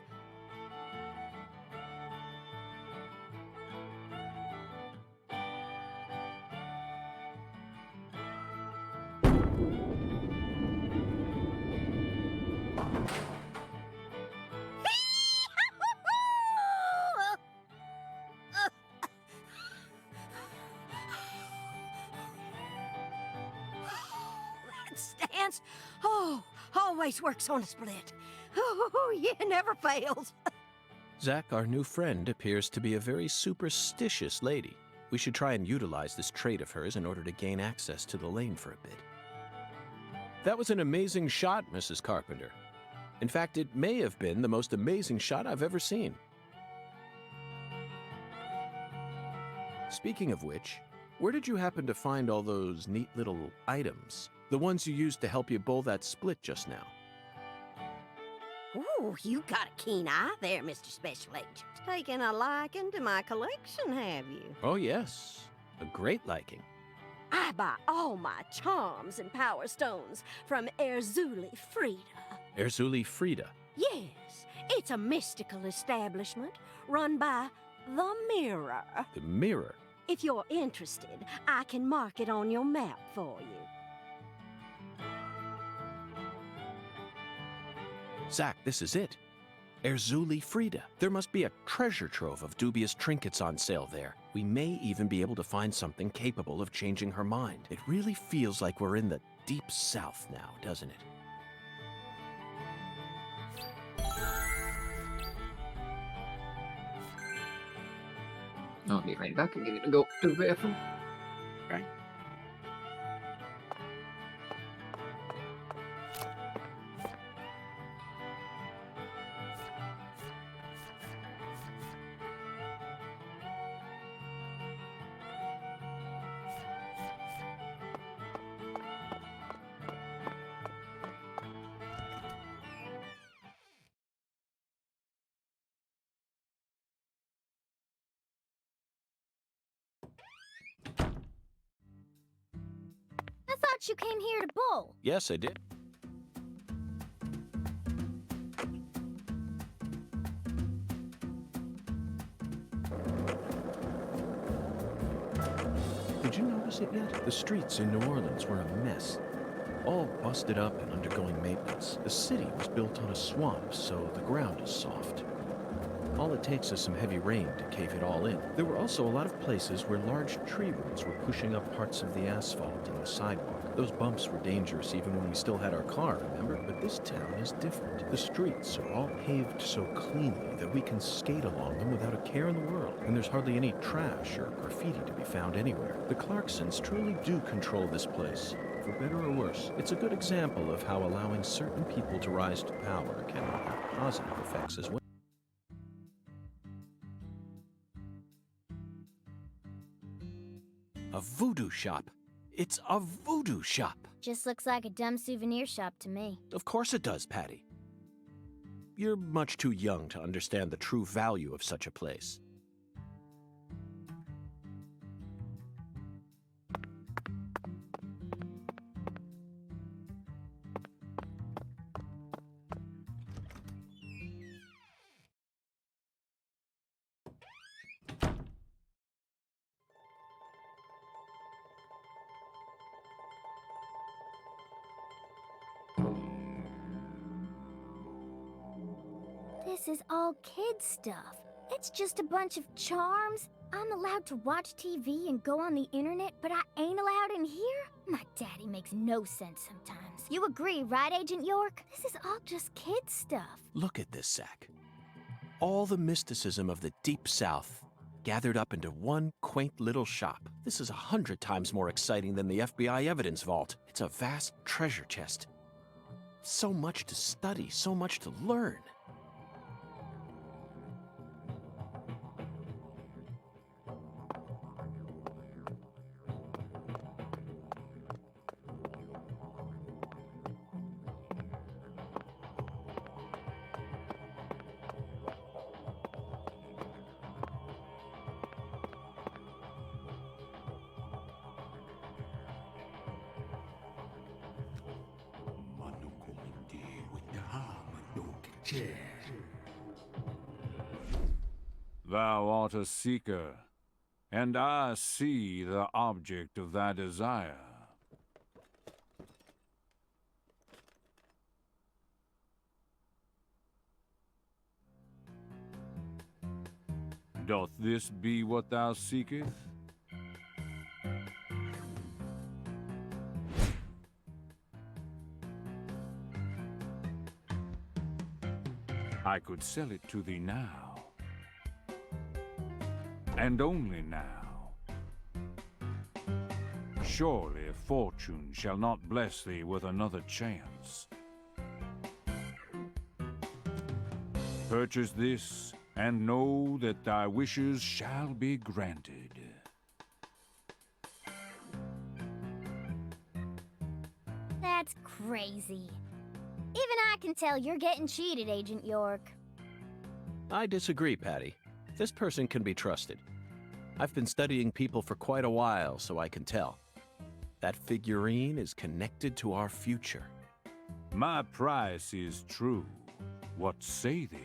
That stance, always works on a split. Oh, yeah, never fails. Zach, our new friend, appears to be a very superstitious lady. We should try and utilize this trait of hers in order to gain access to the lane for a bit. That was an amazing shot, Mrs. Carpenter. In fact, it may have been the most amazing shot I've ever seen. Speaking of which, where did you happen to find all those neat little items? The ones you used to help you bowl that split just now? Ooh, you got a keen eye there, Mr. Special Agent. Taking a liking to my collection, have you? Oh, yes. A great liking. I buy all my charms and power stones from Erzuli Frida. Erzuli Frida. Yes, it's a mystical establishment run by the Mirror. The mirror. If you're interested, I can mark it on your map for you. Zach, this is it. Erzuli Frida. There must be a treasure trove of dubious trinkets on sale there. We may even be able to find something capable of changing her mind. It really feels like we're in the deep south now, doesn't it? I'll be right back. I'm gonna go to the bathroom. Right. thought you came here to bowl. Yes, I did. Did you notice it yet? The streets in New Orleans were a mess. All busted up and undergoing maintenance. The city was built on a swamp, so the ground is soft. All it takes is some heavy rain to cave it all in. There were also a lot of places where large tree roots were pushing up parts of the asphalt and the sidewalk. Those bumps were dangerous even when we still had our car, remember? But this town is different. The streets are all paved so cleanly that we can skate along them without a care in the world. And there's hardly any trash or graffiti to be found anywhere. The Clarksons truly do control this place, for better or worse. It's a good example of how allowing certain people to rise to power can have positive effects as well. A voodoo shop. It's a voodoo shop. Just looks like a dumb souvenir shop to me. Of course it does, Patty. You're much too young to understand the true value of such a place. This is all kid stuff. It's just a bunch of charms. I'm allowed to watch TV and go on the internet, but I ain't allowed in here? My daddy makes no sense sometimes. You agree, right, Agent York? This is all just kid stuff. Look at this, Zach. All the mysticism of the Deep South gathered up into one quaint little shop. This is 100 times more exciting than the FBI evidence vault. It's a vast treasure chest. So much to study, so much to learn. Thou art a seeker, and I see the object of thy desire. Doth this be what thou seekest? I could sell it to thee now, and only now. Surely fortune shall not bless thee with another chance. Purchase this, and know that thy wishes shall be granted. That's crazy. Even I can tell you're getting cheated, Agent York. I disagree, Patty. This person can be trusted. I've been studying people for quite a while, so I can tell. That figurine is connected to our future. My price is true. What say thee?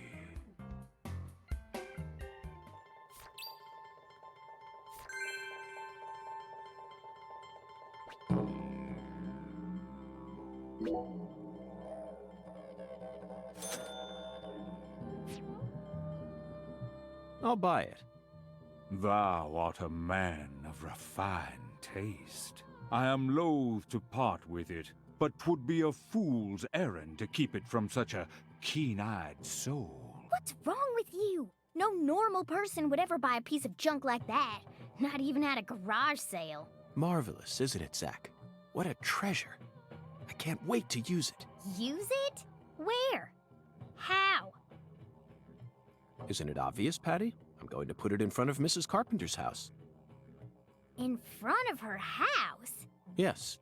I'll buy it. Thou art a man of refined taste. I am loath to part with it, but 'twould be a fool's errand to keep it from such a keen-eyed soul. What's wrong with you? No normal person would ever buy a piece of junk like that. Not even at a garage sale. Marvelous, isn't it, Zach? What a treasure. I can't wait to use it. Use it? Where? How? Isn't it obvious, Patty? I'm going to put it in front of Mrs. Carpenter's house. In front of her house? Yes.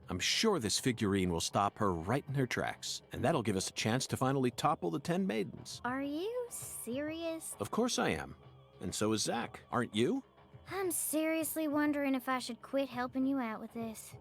I'm sure this figurine will stop her right in her tracks, and that'll give us a chance to finally topple the 10 maidens. Are you serious? Of course I am. And so is Zach, aren't you? I'm seriously wondering if I should quit helping you out with this.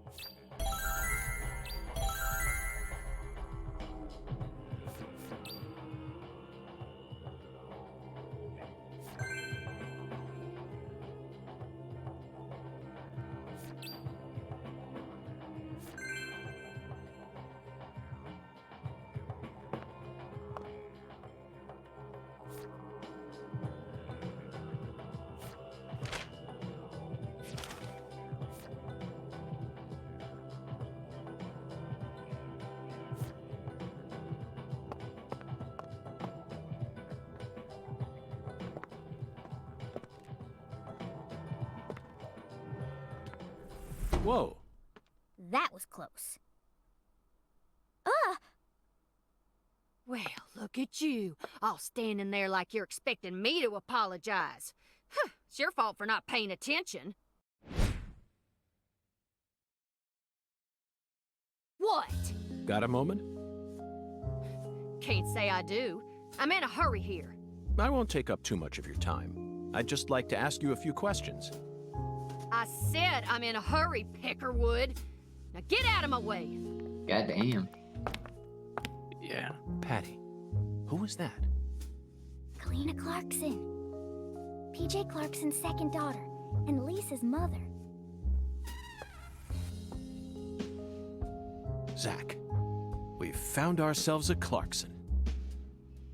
Whoa. That was close. Well, look at you, all standing there like you're expecting me to apologize. Huh, it's your fault for not paying attention. What? Got a moment? Can't say I do. I'm in a hurry here. I won't take up too much of your time. I'd just like to ask you a few questions. I said I'm in a hurry, Peckerwood. Now get out of my way. Goddamn. Yeah. Patty, who was that? Kalina Clarkson. PJ Clarkson's second daughter, and Lisa's mother. Zach, we've found ourselves a Clarkson.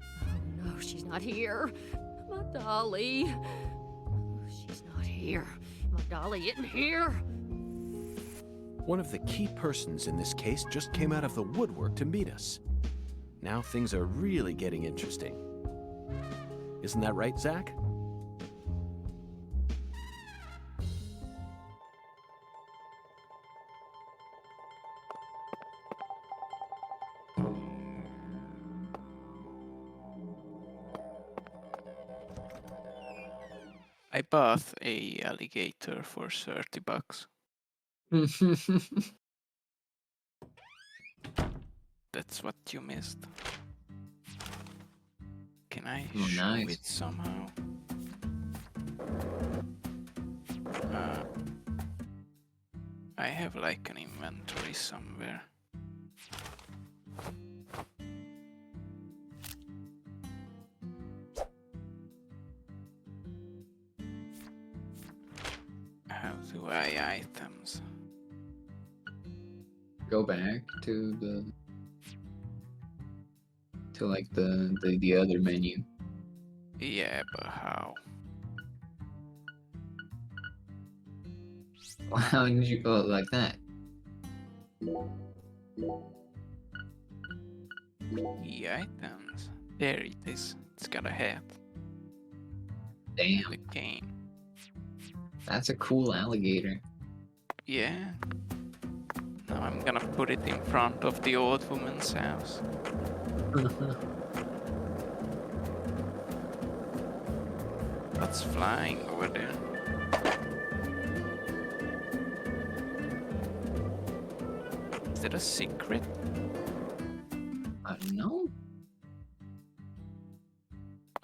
Oh no, she's not here. My dolly. She's not here. My dolly isn't here. One of the key persons in this case just came out of the woodwork to meet us. Now things are really getting interesting. Isn't that right, Zach? I bought a alligator for $30. That's what you missed. Can I Oh, show nice. it somehow? I have like an inventory somewhere. How do I items? Go back to like the other menu. Yeah, but how? How did you go like that? The items. There it is. It's got a hat. Damn, The cane. that's a cool alligator. Yeah. Now I'm gonna put it in front of the old woman's house. What's flying over there? Is it a secret? I don't know.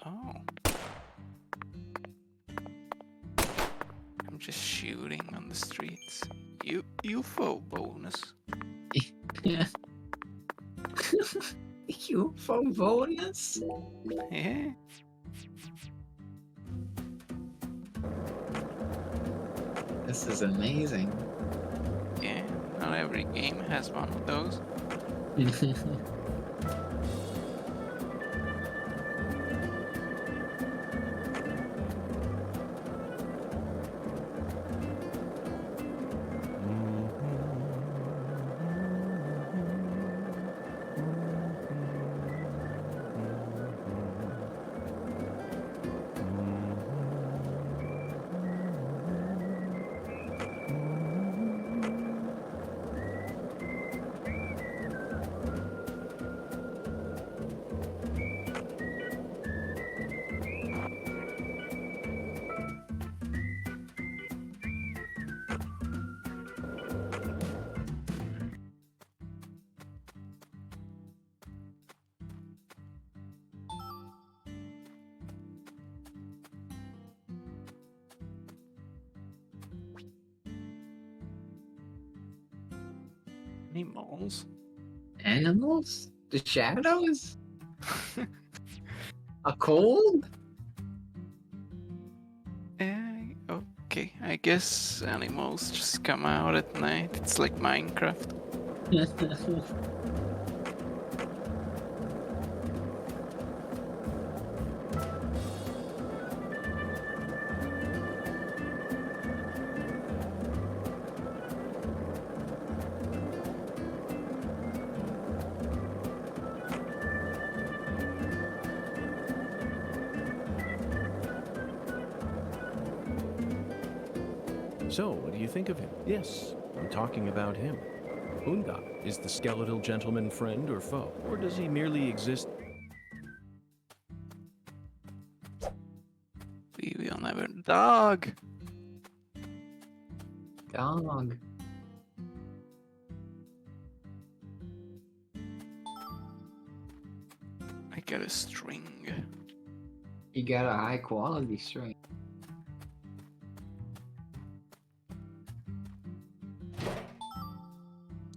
Oh. I'm just shooting on the streets. UFO bonus. Yeah. UFO bonus? Yeah. This is amazing. Yeah. Not every game has one of those. Animals? Animals? The shadows? A cold? Okay, I guess animals just come out at night. It's like Minecraft. So, what do you think of him? Yes, talking about him. UNCUT, is the skeletal gentleman friend or foe? Or does he merely exist? We will never dog. Dog. I got a string. You got a high quality string.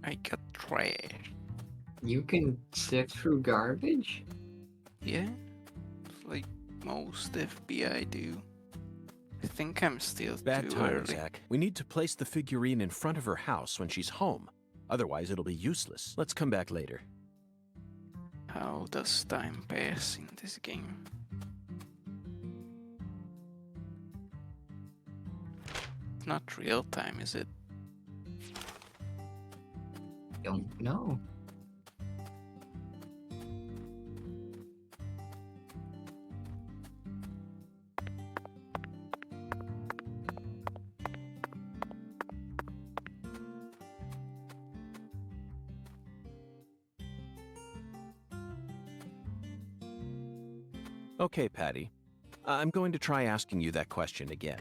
I got trash. You can sift through garbage? Yeah, like most FBI do. I think I'm still Bad too timing, early. Zach. We need to place the figurine in front of her house when she's home. Otherwise, it'll be useless. Let's come back later. How does time pass in this game? It's not real time, is it? Don't know. Okay, Patty. I'm going to try asking you that question again.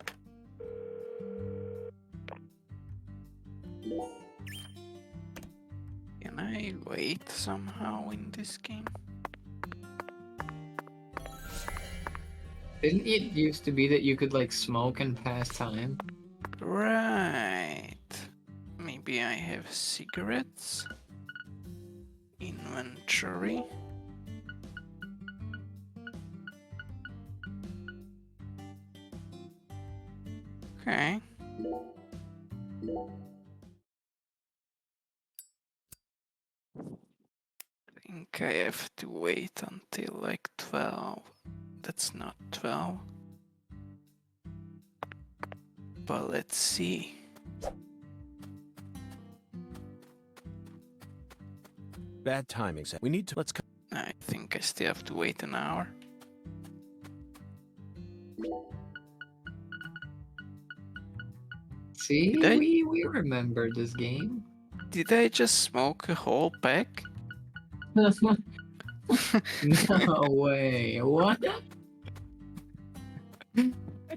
Can I wait somehow in this game? Didn't it used to be that you could like smoke and pass time? Right. Maybe I have cigarettes? Inventory? Okay. I think I have to wait until like 12. That's not 12. But let's see. Bad timing, Zach. We need to... Let's come... I think I still have to wait an hour. See, Did I- we remember this game. Did I just smoke a whole pack? No way. What?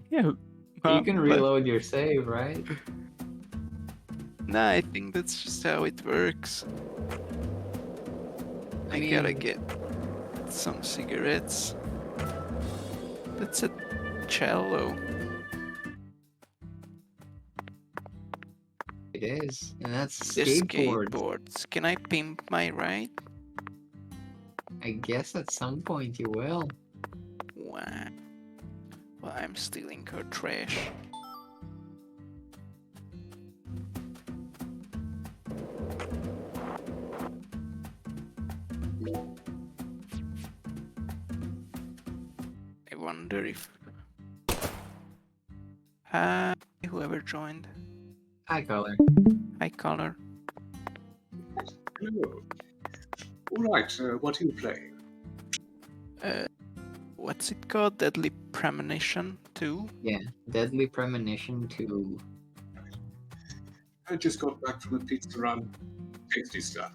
Yeah. You can reload your save, right? Nah, I think that's just how it works. I gotta mean- get some cigarettes. That's a cello. It is. And that's There's skateboard. skateboards. Can I pimp my ride? I guess at some point you will. Wow. Well, I'm stealing her trash. I wonder if... Hi, whoever joined. Hi, Color. Hi, Connor. Hello. All right, what are you playing? What's it called? Deadly Premonition 2? Yeah, Deadly Premonition 2. I just got back from a pizza run. Tasty stuff.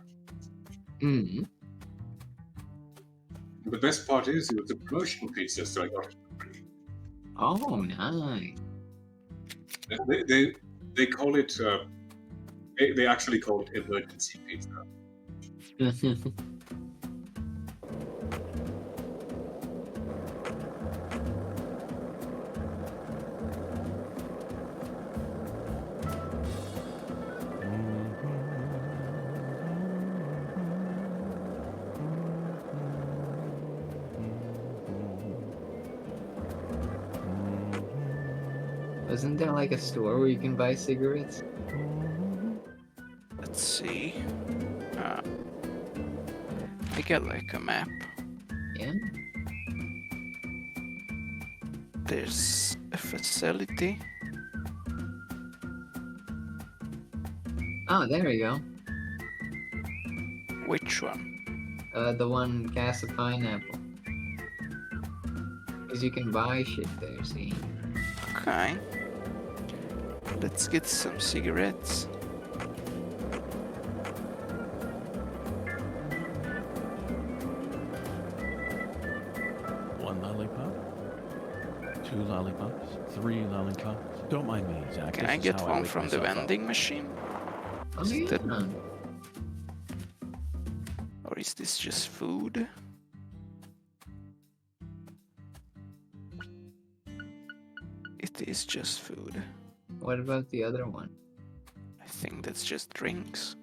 Mm. The best part is it was a promotional pizza, so I got it for free. Oh, nice. They call it. They actually call it emergency pizza. Wasn't there like a store where you can buy cigarettes? Let's see. I get like a map. Yeah. There's a facility. Oh, there we go. Which one? The one Casa Pineapple. Because you can buy shit there, see? Okay. Let's get some cigarettes. 2 lollipops, 3 lollipops. Don't mind me, Zach. Can This I is get how one wake from the myself up. vending machine? Oh, Is yeah. that- Or is this just food? It is just food. What about the other one? I think that's just drinks.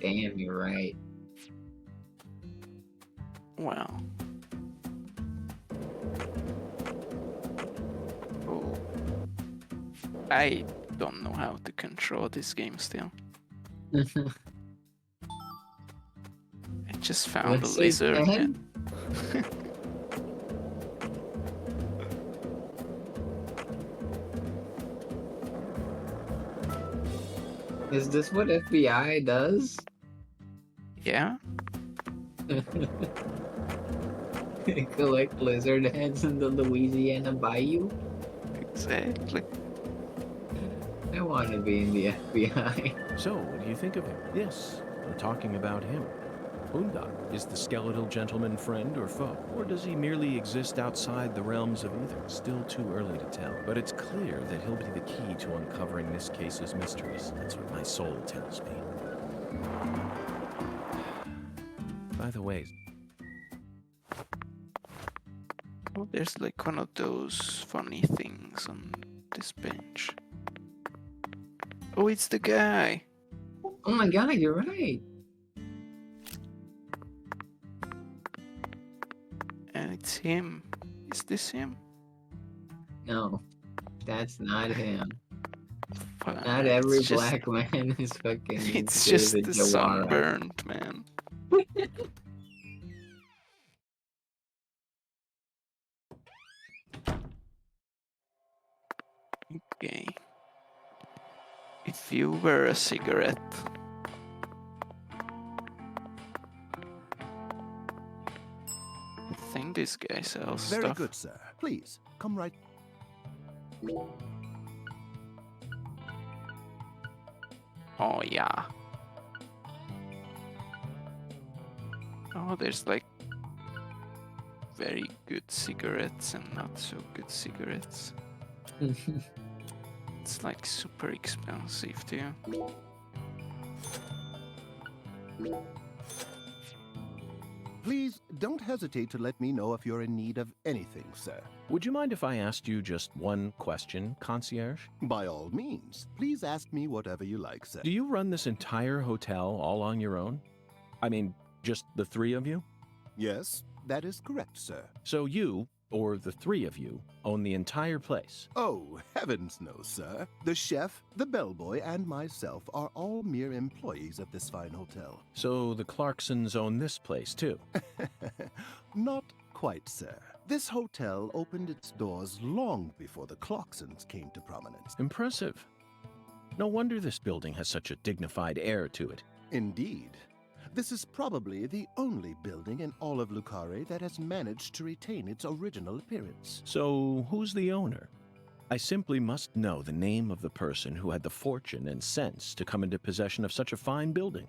Damn, you're right. Well. Oh. I don't know how to control this game still. I just found What's a it, lizard. Dad? Is this what FBI does? Yeah? Collect lizard heads in the Louisiana Bayou? Exactly. I want to be in the FBI. So, what do you think of him? Yes, we're talking about him. Uncut, is the skeletal gentleman friend or foe? Or does he merely exist outside the realms of either? Still too early to tell, but it's clear that he'll be the key to uncovering this case's mysteries. That's what my soul tells me. By the way, Oh, there's like one of those funny things on this bench. Oh, it's the guy. Oh my god, you're right. And it's him. Is this him? No, that's not him. Fuck, Not every it's just- black man is fucking. It's just David the Jawara. sunburned man. Okay. If you were a cigarette. I think this guy sells Very stuff. good, sir. Please, come right. Oh yeah. Oh, there's like very good cigarettes and not so good cigarettes. It's like super expensive too. Please don't hesitate to let me know if you're in need of anything, sir. would you mind if I asked you just one question, concierge? By all means, please ask me whatever you like, sir. Do you run this entire hotel all on your own? I mean, just the 3 of you? Yes, that is correct, sir. So you, or the 3 of you, own the entire place? Oh, heavens no, sir. The chef, the bellboy, and myself are all mere employees of this fine hotel. So the Clarksons own this place too? Not quite, sir. This hotel opened its doors long before the Clarksons came to prominence. Impressive. No wonder this building has such a dignified air to it. Indeed. This is probably the only building in all of Lucare that has managed to retain its original appearance. So who's the owner? I simply must know the name of the person who had the fortune and sense to come into possession of such a fine building.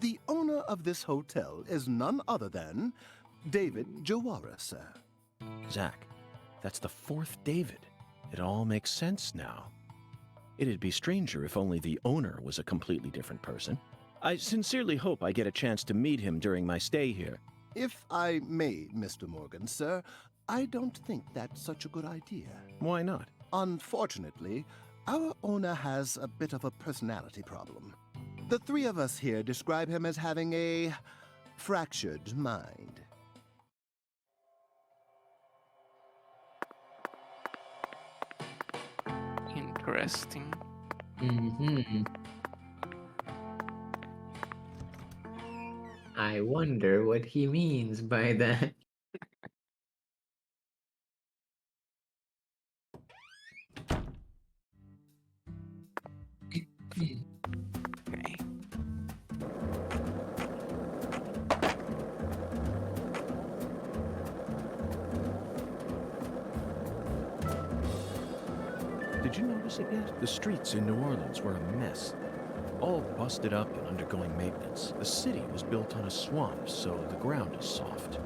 The owner of this hotel is none other than David Jawara, sir. Zach, that's the 4th David. It all makes sense now. It'd be stranger if only the owner was a completely different person. I sincerely hope I get a chance to meet him during my stay here. If I may, Mr. Morgan, sir, I don't think that's such a good idea. Why not? Unfortunately, our owner has a bit of a personality problem. The 3 of us here describe him as having a fractured mind. Interesting. Mm-hmm. I wonder what he means by that. Okay. Did you notice it yet? The streets in New Orleans were a mess. All busted up and undergoing maintenance. The city was built on a swamp, so the ground is soft.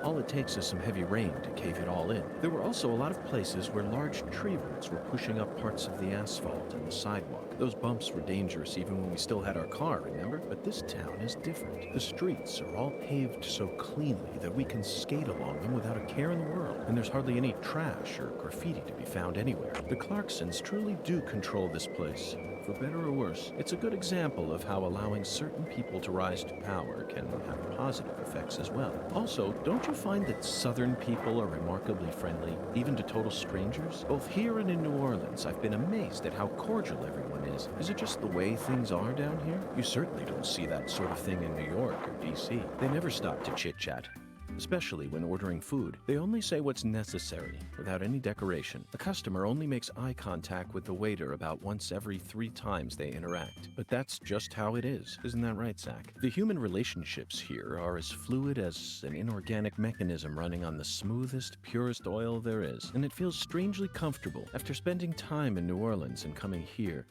All it takes is some heavy rain to cave it all in. There were also a lot of places where large tree roots were pushing up parts of the asphalt and the sidewalk. Those bumps were dangerous even when we still had our car, remember? But this town is different. The streets are all paved so cleanly that we can skate along them without a care in the world. And there's hardly any trash or graffiti to be found anywhere. The Clarksons truly do control this place. For better or worse, it's a good example of how allowing certain people to rise to power can have positive effects as well. Also, don't you find that Southern people are remarkably friendly, even to total strangers? Both here and in New Orleans, I've been amazed at how cordial everyone is. Is it just the way things are down here? You certainly don't see that sort of thing in New York or D.C. They never stop to chit-chat. Especially when ordering food. They only say what's necessary, without any decoration. A customer only makes eye contact with the waiter about once every 3 times they interact. But that's just how it is. Isn't that right, Zach? The human relationships here are as fluid as an inorganic mechanism running on the smoothest, purest oil there is. And it feels strangely comfortable. After spending time in New Orleans and coming here,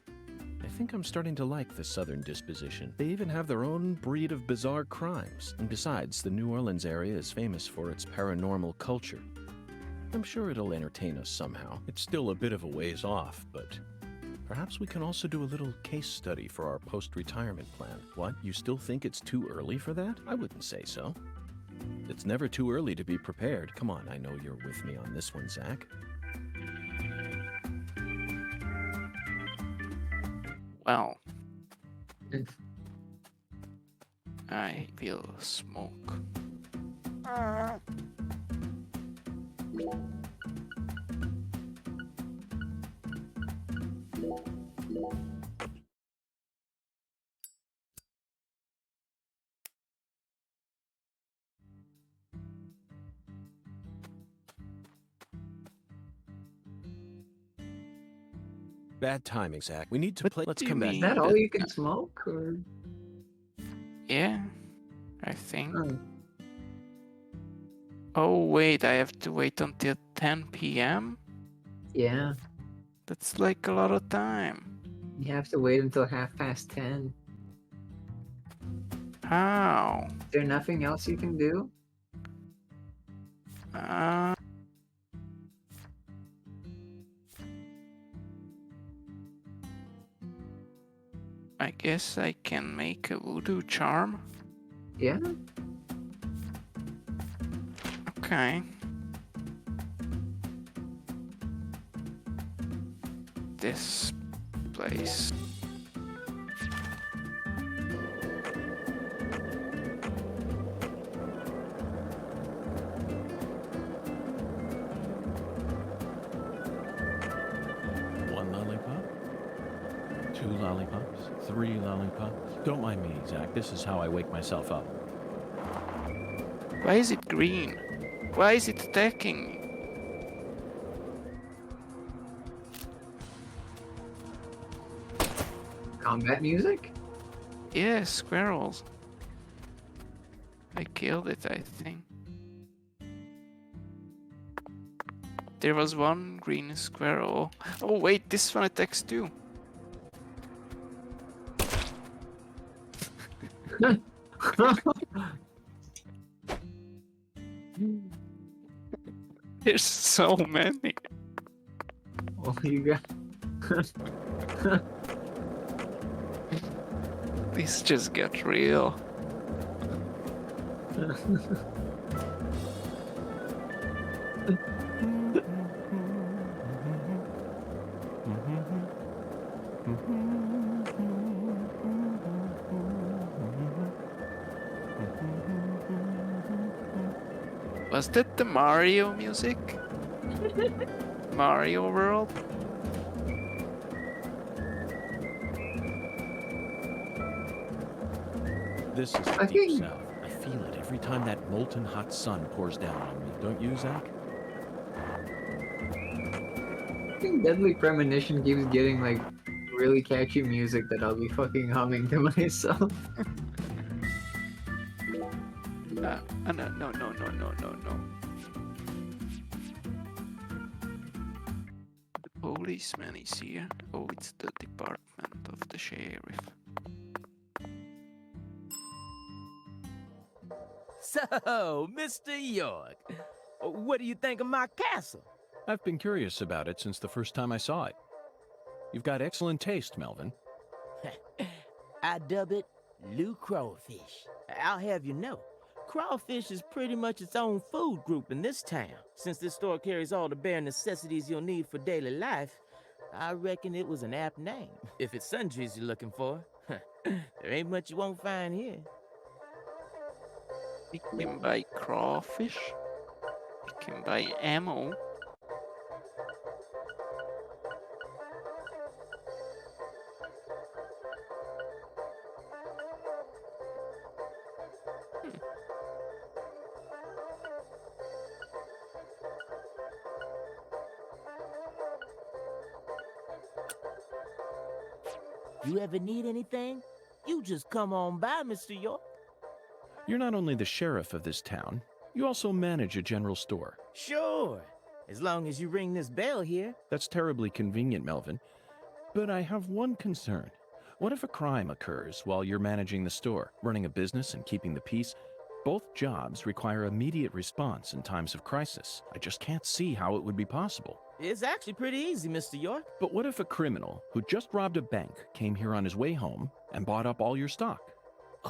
I think I'm starting to like the Southern disposition. They even have their own breed of bizarre crimes. And besides, the New Orleans area is famous for its paranormal culture. I'm sure it'll entertain us somehow. It's still a bit of a ways off, but perhaps we can also do a little case study for our post-retirement plan. What? You still think it's too early for that? I wouldn't say so. It's never too early to be prepared. Come on, I know you're with me on this one, Zach. Well, I will smoke. Bad timing, Zach. We need to What play. Let's do come you back. Is mean? that all you can smoke? Or... Yeah, I think. Oh. Oh wait, I have to wait until 10 p.m.? Yeah, That's like a lot of time. you have to wait until 10:30. How? Is there nothing else you can do? I guess I can make a voodoo charm. Yeah. Okay. This place. One lollipop? 2 lollipops? 3 lollipops? Don't mind me, Zach. This is how I wake myself up. Why is it green? Why is it attacking me? Combat music? Yeah, squirrels. I killed it, I think. There was one green squirrel. Oh wait, this one attacks too. There's so many. Oh, you got. This just got real. Was that the Mario music? Mario World? This is the I deep think- south. I feel it every time that molten hot sun pours down on me. Don't you, Zach? I think Deadly Premonition keeps getting like really catchy music that I'll be fucking humming to myself. No. The policeman is here. Oh, it's the department of the sheriff. So, Mr. York, what do you think of my castle? I've been curious about it since the first time I saw it. You've got excellent taste, Melvin. I dub it Lou Crawfish. I'll have you know, crawfish is pretty much its own food group in this town. Since this store carries all the bare necessities you'll need for daily life, I reckon it was an apt name. If it's sundries you're looking for, there ain't much you won't find here. You can buy crawfish. You can buy ammo. You ever need anything? You just come on by, Mr. York. You're not only the sheriff of this town, you also manage a general store. Sure, as long as you ring this bell here. That's terribly convenient, Melvin. But I have one concern. What if a crime occurs while you're managing the store, running a business and keeping the peace? Both jobs require immediate response in times of crisis. I just can't see how it would be possible. It's actually pretty easy, Mr. York. But what if a criminal who just robbed a bank came here on his way home and bought up all your stock?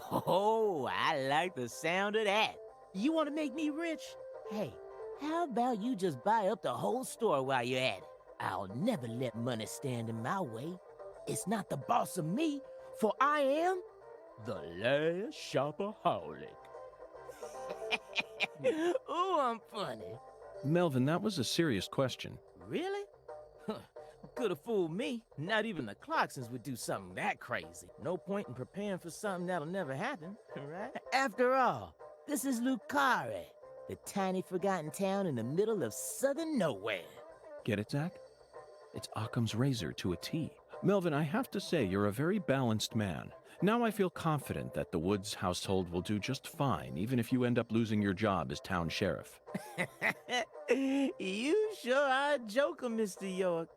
Oh, I like the sound of that. You want to make me rich? Hey, how about you just buy up the whole store while you're at it? I'll never let money stand in my way. It's not the boss of me, for I am the last shopaholic. Ooh, I'm funny. Melvin, that was a serious question. Really? Could have fooled me. Not even the Clarksons would do something that crazy. No point in preparing for something that'll never happen, right? After all, this is Lucare, the tiny forgotten town in the middle of southern nowhere. Get it, Zach? It's Occam's razor to a T. Melvin, I have to say you're a very balanced man. Now I feel confident that the Woods household will do just fine, even if you end up losing your job as town sheriff. You sure are a joker, Mr. York.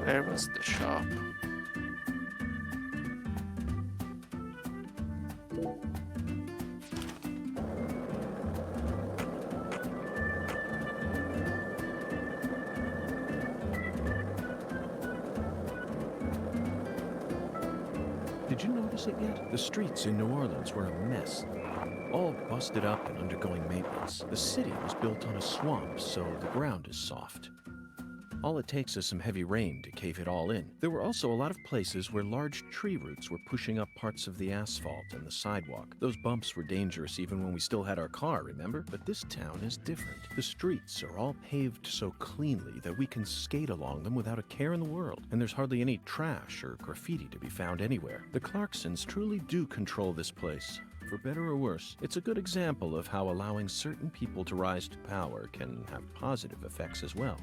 Where was the shop? Did you notice it yet? The streets in New Orleans were a mess. All busted up and undergoing maintenance. The city was built on a swamp, so the ground is soft. All it takes is some heavy rain to cave it all in. There were also a lot of places where large tree roots were pushing up parts of the asphalt and the sidewalk. Those bumps were dangerous even when we still had our car, remember? But this town is different. The streets are all paved so cleanly that we can skate along them without a care in the world. And there's hardly any trash or graffiti to be found anywhere. The Clarksons truly do control this place. For better or worse, it's a good example of how allowing certain people to rise to power can have positive effects as well.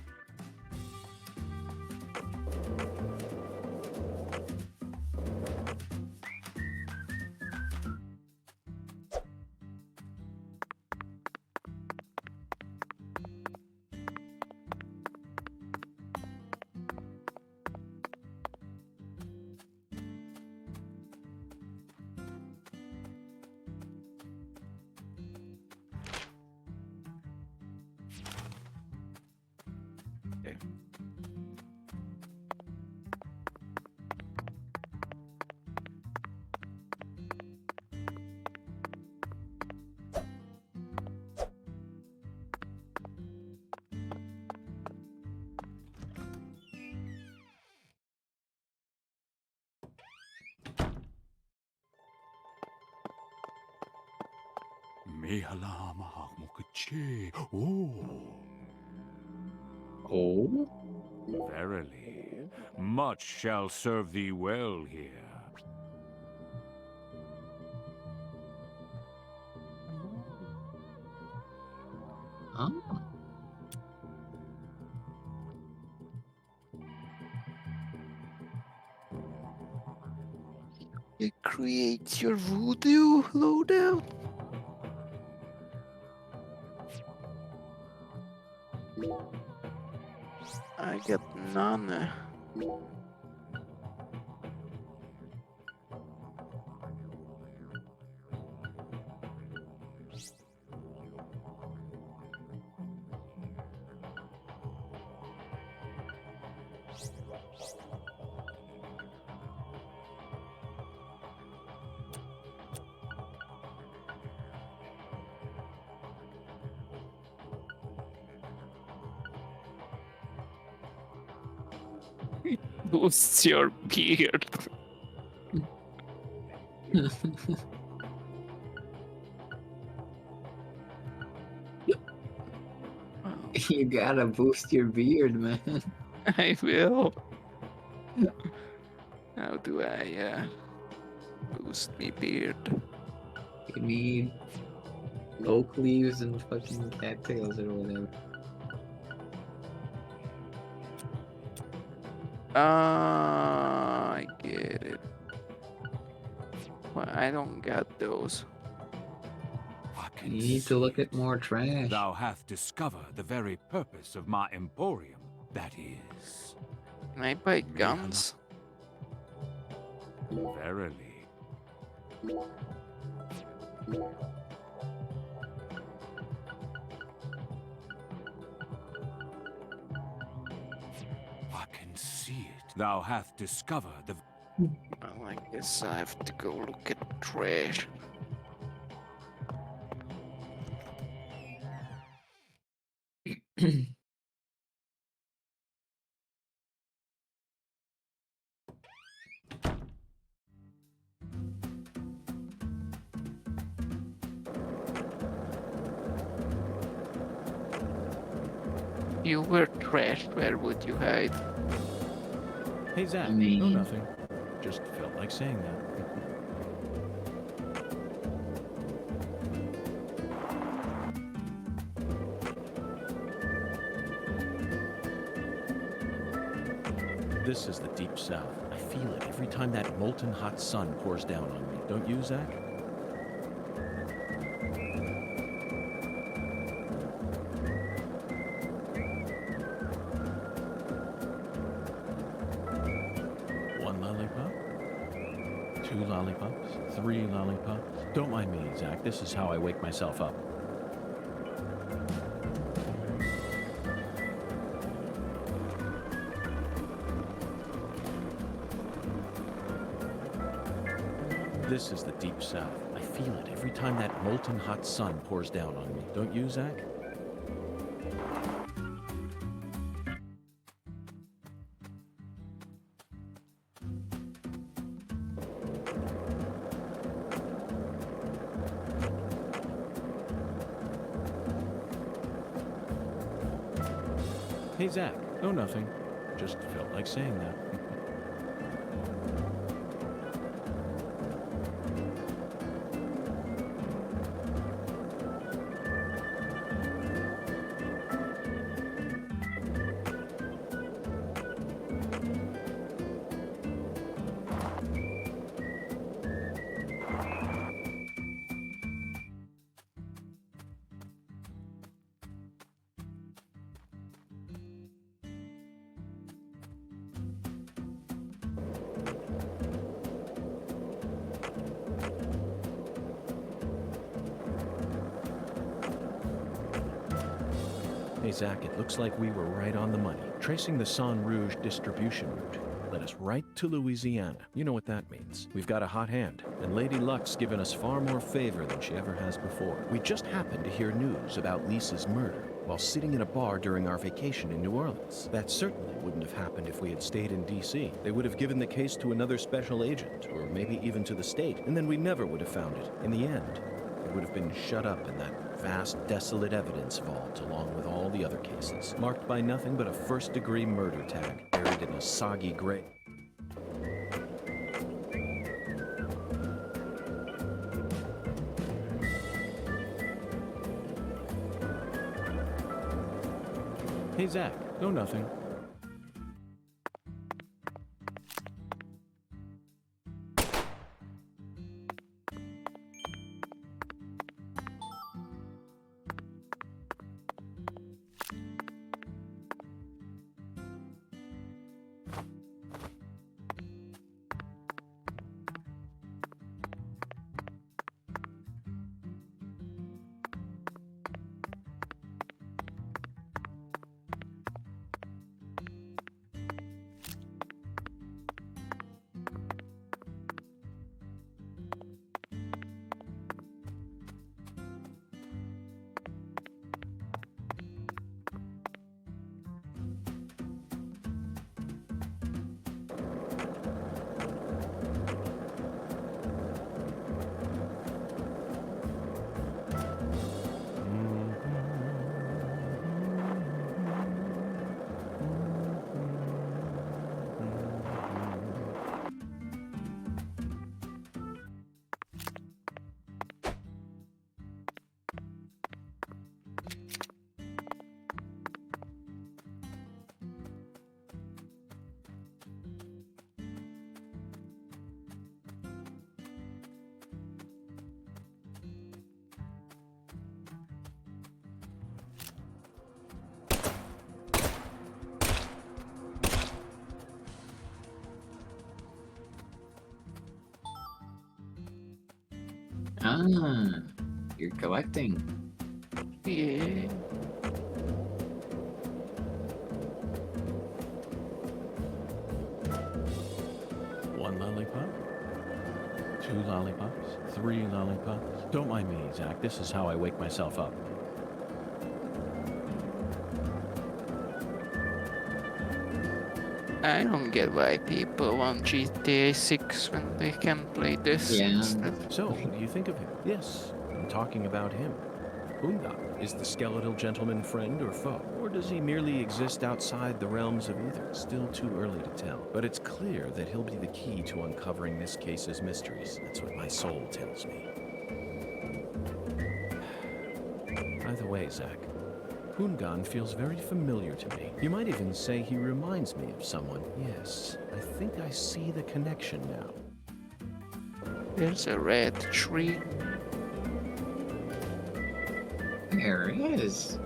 Oh? Verily, much shall serve thee well here. Huh? You create your voodoo loadout? I got none. Boosts your beard. You gotta boost your beard, man. I will. How do I boost me beard? You need oak leaves and fucking cattails or whatever. I get it. Well, I don't got those. You need to look at more trash. Thou hath discovered the very purpose of my emporium. That is, Can I buy guns? verily. I can see it. Thou hath discovered the. Well, I guess I have to go look at trash. You were trash, where would you hide? Hey, Zach. I mean- No, nothing. Just felt like saying that. This is the Deep South. I feel it every time that molten hot sun pours down on me. Don't you, Zach? One lollipop? 2 lollipops? 3 lollipops? Don't mind me, Zach. This is how I wake myself up. This is the Deep South. I feel it every time that molten hot sun pours down on me. Don't you, Zach? Hey, Zach. No, nothing. Just felt like saying that. Hey, Zach, it looks like we were right on the money. Tracing the San Rouge distribution route led us right to Louisiana. You know what that means. We've got a hot hand, and Lady Luck's given us far more favor than she ever has before. We just happened to hear news about Lisa's murder while sitting in a bar during our vacation in New Orleans. That certainly wouldn't have happened if we had stayed in D.C. They would have given the case to another special agent, or maybe even to the state, and then we never would have found it. In the end, it would have been shut up in that vast, desolate evidence vault along with all the other cases, marked by nothing but a first-degree murder tag buried in a soggy grave. Hey, Zach. No, nothing. Ah, you're collecting. Yeah. One lollipop? 2 lollipops? 3 lollipops? Don't mind me, Zach. This is how I wake myself up. I don't get why people want GTA 6 when they can play this Yeah. instead. So, what do you think of him? Yes, I'm talking about him. Unga, is the skeletal gentleman friend or foe? Or does he merely exist outside the realms of either? Still too early to tell. But it's clear that he'll be the key to uncovering this case's mysteries. That's what my soul tells me. By the way, Zach, Hungan feels very familiar to me. You might even say he reminds me of someone. Yes, I think I see the connection now. There's a red tree. There is.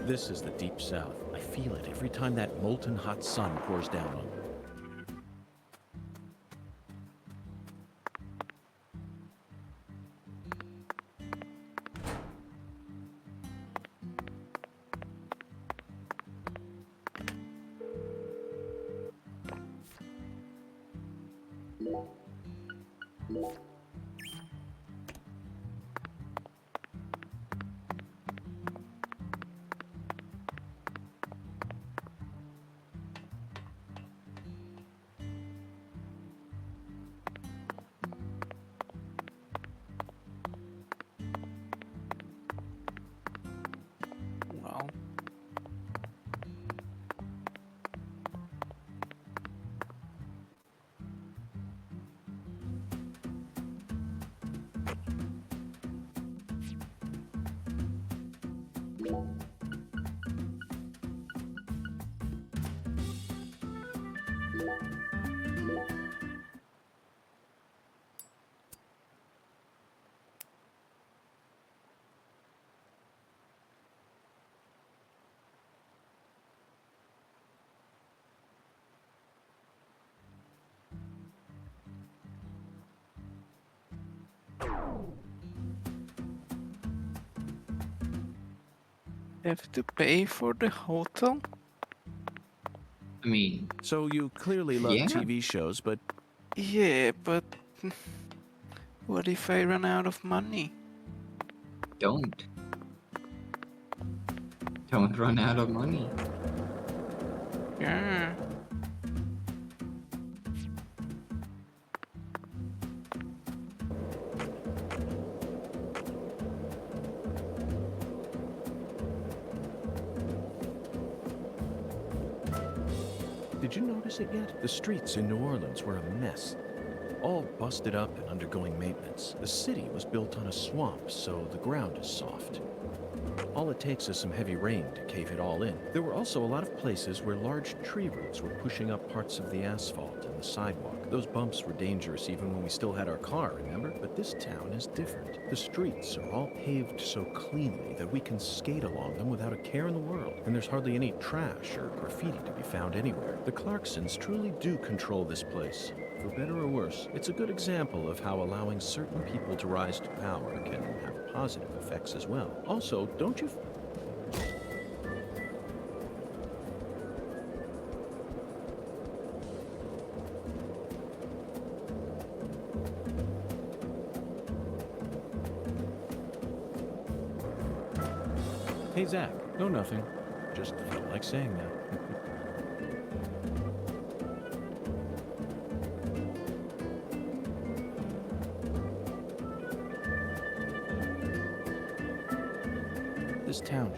This is the Deep South. I feel it every time that molten hot sun pours down on me. Wow. Have to pay for the hotel? I mean, So you clearly love Yeah. TV shows, but Yeah, but what if I run out of money? don't. Don't run out of money. Yeah. did you notice it yet? The streets in New Orleans were a mess. All busted up and undergoing maintenance. The city was built on a swamp, so the ground is soft. All it takes is some heavy rain to cave it all in. There were also a lot of places where large tree roots were pushing up parts of the asphalt and the sidewalk. Those bumps were dangerous even when we still had our car, remember? But this town is different. The streets are all paved so cleanly that we can skate along them without a care in the world. And there's hardly any trash or graffiti to be found anywhere. The Clarksons truly do control this place. For better or worse, it's a good example of how allowing certain people to rise to power can have positive effects as well. Also, don't you... Hey, Zach. No, nothing. Just felt like saying that. This town.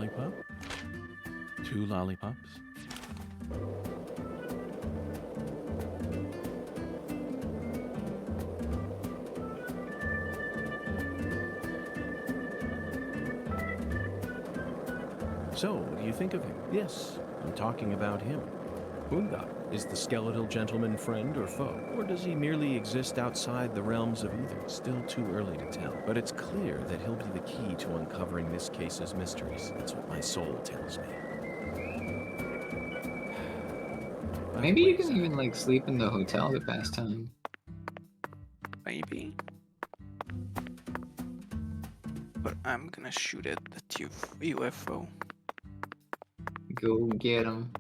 lollipop. 2 lollipops. So, what do you think of him? Yes, I'm talking about him. UNCUT. Is the skeletal gentleman friend or foe? Or does he merely exist outside the realms of either? Still too early to tell. But it's clear that he'll be the key to uncovering this case's mysteries. That's what my soul tells me. Maybe you can even like sleep in the hotel to pass time. Maybe. But I'm gonna shoot at that UFO. Go get him.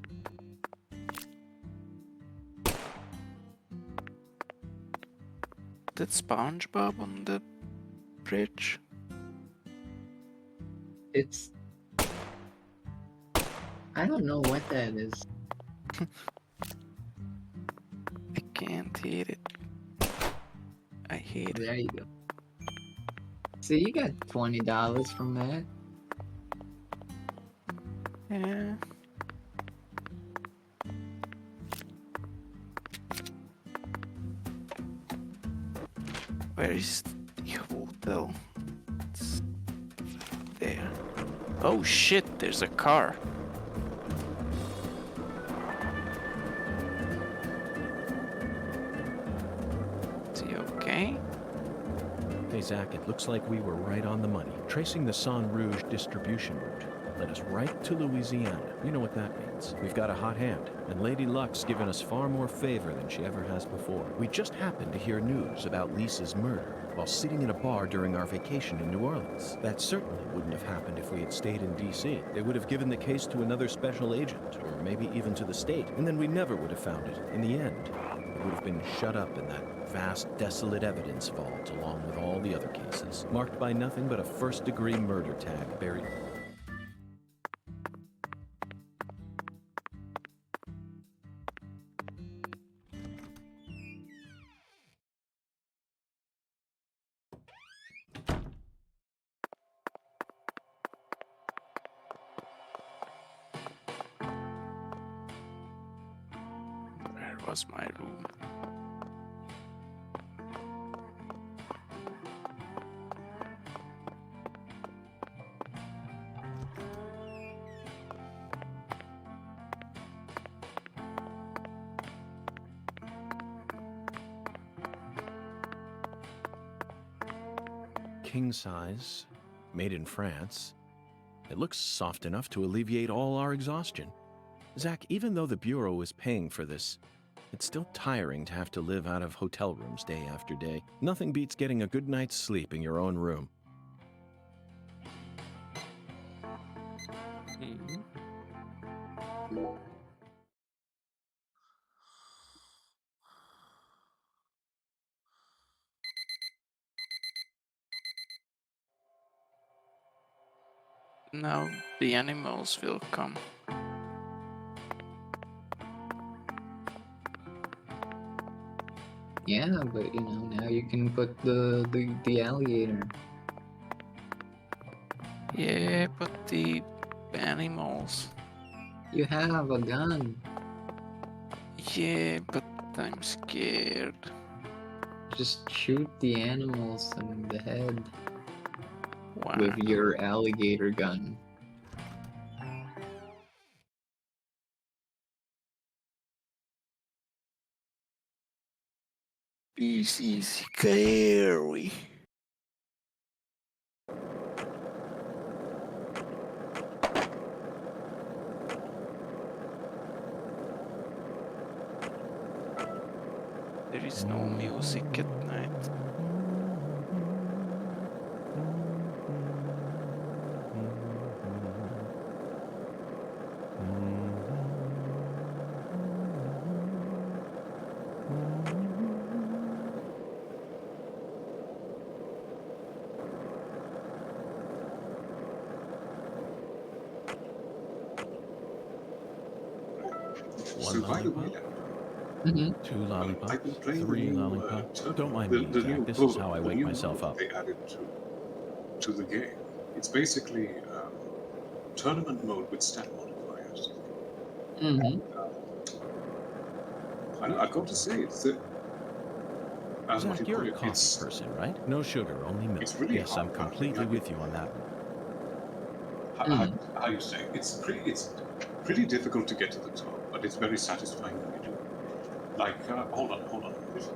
That SpongeBob on the bridge? It's... I don't know what that is. I can't hit it. I hate it. There you go. See, you got $20 from that. Yeah. Where is the hotel? It's there. Oh shit, there's a car. Is he okay? Hey, Zach, it looks like we were right on the money. Tracing the San Rouge distribution route led us right to Louisiana. You know what that means. We've got a hot hand, and Lady Luck's given us far more favor than she ever has before. We just happened to hear news about Lisa's murder while sitting in a bar during our vacation in New Orleans. That certainly wouldn't have happened if we had stayed in D.C. They would have given the case to another special agent, or maybe even to the state, and then we never would have found it. In the end, it would have been shut up in that vast, desolate evidence vault along with all the other cases, marked by nothing but a first-degree murder tag buried. Where was my room? King size, made in France. It looks soft enough to alleviate all our exhaustion. Zach, even though the Bureau is paying for this, it's still tiring to have to live out of hotel rooms day after day. Nothing beats getting a good night's sleep in your own room. Now the animals will come. Yeah, but you know, now you can put the alligator. Yeah, but the animals. You have a gun. Yeah, but I'm scared. Just shoot the animals in the head Wow. with your alligator gun. This is scary. There is no music at night. So by the way, Mm-hmm. 2 lollipops, I've been playing 3 the new, lollipops. Turtle, Don't mind the me, new Jack. This is bullet, how I the wake new myself bullet up. they added to the game. It's basically tournament mode with stat modifiers. Mm-hmm. I've got to say, it's the Zach, you're a coffee person, right? No sugar, only milk. It's really yes, I'm hard, completely with you on that one. How you say? It's pretty difficult to get to the top, but it's very satisfying when you do. Like, hold on a minute.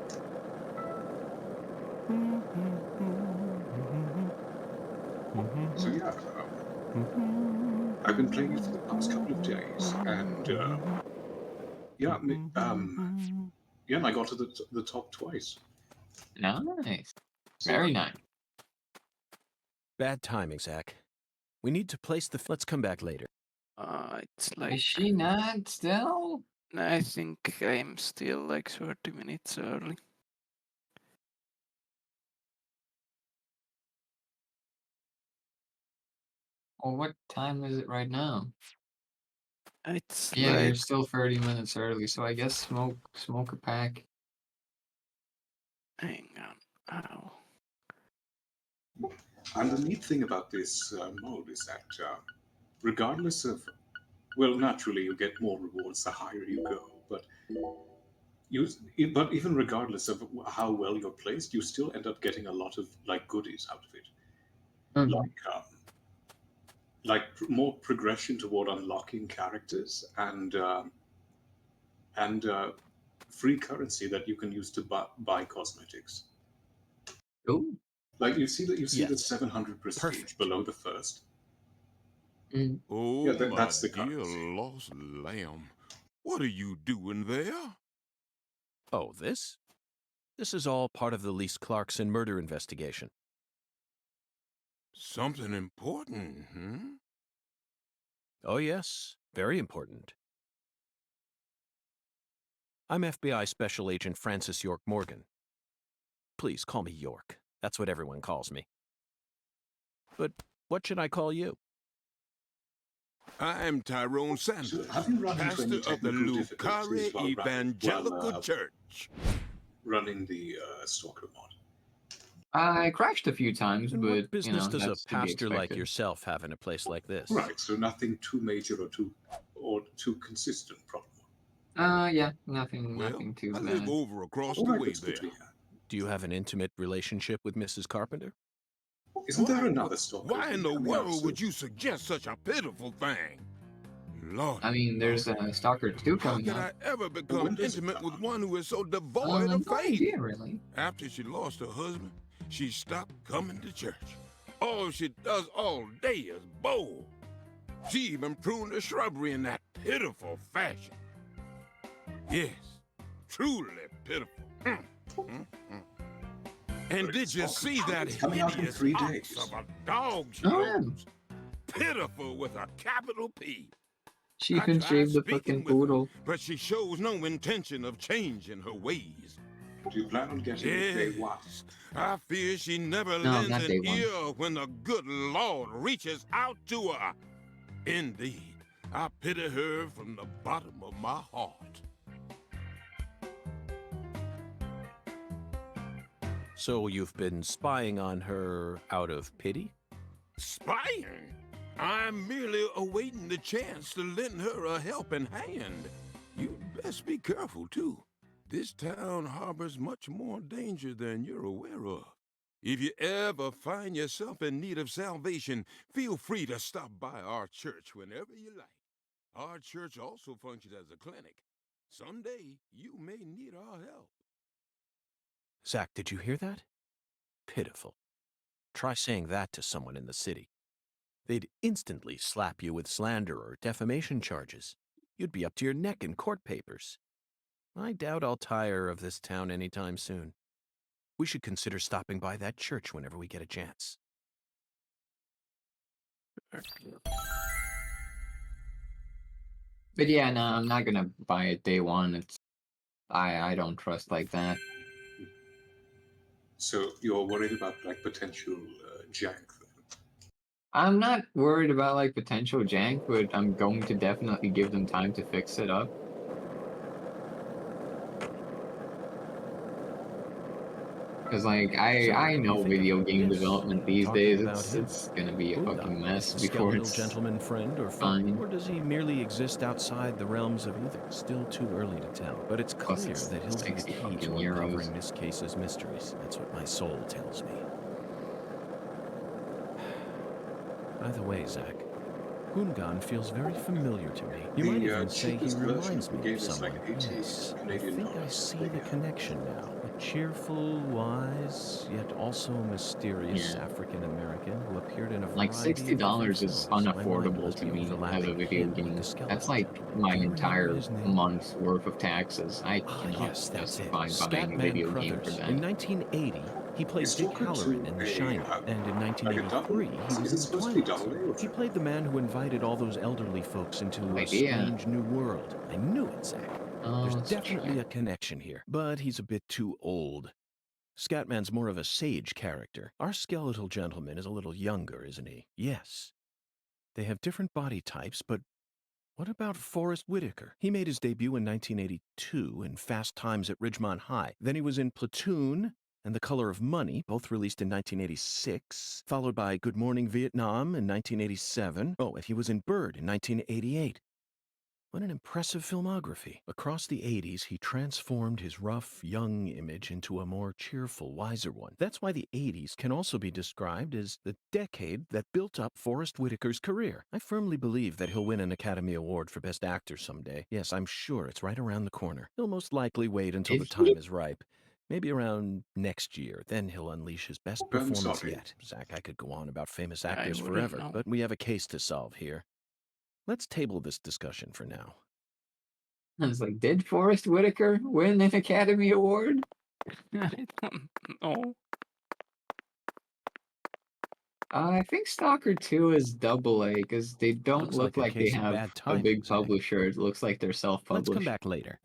So yeah, I've been playing it for the past couple of days, and and I got to the top twice. Nice. Very nice. Bad timing, Zach. We need to place the... Let's come back later. It's like... Is she not still? I think I'm still like 30 minutes early. Well, what time is it right now? It's Yeah, like... you're still 30 minutes early, so I guess smoke a pack. Hang on. Ow. And the neat thing about this mode is that regardless of... Well, naturally, you get more rewards the higher you go, but even regardless of how well you're placed, you still end up getting a lot of like goodies out of it, like more progression toward unlocking characters and free currency that you can use to buy cosmetics. Oh, like you see the 700 prestige below the first. Oh, Yeah, my that's the dear currency. lost lamb. What are you doing there? Oh, this? This is all part of the Lise Clarkson murder investigation. Something important, hmm? Oh, yes. Very important. I'm FBI Special Agent Francis York Morgan. Please call me York. That's what everyone calls me. But what should I call you? I'm Tyrone Sanders, So have you run into any pastor of the technical difficulties Lucare while Evangelical Church. running the Stalker mod? I crashed a few times, And but what business does a that's to be pastor like expected. yourself have in a place like this? Right, so nothing too major or too consistent problem. Yeah, nothing Well, too I bad. live over across All the right, way that's good there. to hear. Do you have an intimate relationship with Mrs. Carpenter? Isn't there another Stalker? Why in the coming out world would soon? you suggest such a pitiful thing? Lord, I mean, there's Stalker 2 how coming could out. I ever become when does it intimate come with out? one who is so devoid of No faith? idea, really. After she lost her husband, she stopped coming to church. All she does all day is bowl. She even pruned the shrubbery in that pitiful fashion. Yes, truly pitiful. And did you see that It's coming out in hideous 3 ox days. of a dog's Oh, yeah. nose? Pitiful with a capital P. She I even tried shaved the speaking fucking with her, poodle. but she shows no intention of changing her ways. Do you plan on getting it day one? Yes, I fear she never No, lends not day an one. ear when the good Lord reaches out to her. Indeed, I pity her from the bottom of my heart. So you've been spying on her out of pity? Spying? I'm merely awaiting the chance to lend her a helping hand. You'd best be careful, too. This town harbors much more danger than you're aware of. If you ever find yourself in need of salvation, feel free to stop by our church whenever you like. Our church also functions as a clinic. Someday, you may need our help. Zach, did you hear that? Pitiful. Try saying that to someone in the city. They'd instantly slap you with slander or defamation charges. You'd be up to your neck in court papers. I doubt I'll tire of this town anytime soon. We should consider stopping by that church whenever we get a chance. But yeah, no, I'm not gonna buy it day one. I don't trust like that. So you're worried about like potential jank then? I'm not worried about like potential jank, but I'm going to definitely give them time to fix it up. Because like So, I what do you know think video about game this? development these Talking days, about him? it's gonna be a Boondock, fucking is mess the before skeletal it's gentleman friend or foe? fine. Or does he merely exist outside the realms of either? Still too early to tell. But it's Plus clear it's that he'll be the 60 key fucking to euros. uncovering this case's mysteries. That's what my soul tells me. By the way, Zach, Hoongan feels very familiar to me. You might The even say he cheapest version reminds of the me game of is like someone. 80 Yes, I Canadian think I dollars. see the connection now. A cheerful, wise, yet also mysterious Yeah. African-American who appeared in a Like variety of different $60 is films. My mind unaffordable must to be me as a overlapping video him with game. the skeleton That's like gentleman. my Do you remember entire his name? month's worth of taxes. I Ah, cannot yes, that's it. justify buying a Scatman video game for Crothers. that. In 1980, he played Is Dick Stalker Halloran 2 in The a Shining, and in like a double? 1983, he was Is in it The supposed to be Twilight double A Zone. or He triple? played the man who invited all those elderly folks into No a idea. strange new world. I knew it, Zach. There's Let's definitely check. a connection here, but he's a bit too old. Scatman's more of a sage character. Our skeletal gentleman is a little younger, isn't he? Yes. They have different body types, but what about Forrest Whitaker? He made his debut in 1982 in Fast Times at Ridgemont High. Then he was in Platoon and The Color of Money, both released in 1986, followed by Good Morning Vietnam in 1987. Oh, and he was in Bird in 1988. What an impressive filmography. Across the 80s, he transformed his rough, young image into a more cheerful, wiser one. That's why the 80s can also be described as the decade that built up Forrest Whitaker's career. I firmly believe that he'll win an Academy Award for Best Actor someday. Yes, I'm sure it's right around the corner. He'll most likely wait until the Is time he? is ripe. Maybe around next year. Then he'll unleash his best I'm performance sorry. yet. Zach, I could go on about famous I actors wouldn't forever, know. but we have a case to solve here. Let's table this discussion for now. I was like, did Forrest Whitaker win an Academy Award? I don't know. I think Stalker 2 is double A because they don't Looks look like a like they case of have bad a timing, big Zach. publisher. It looks like they're Let's come self-published. back later.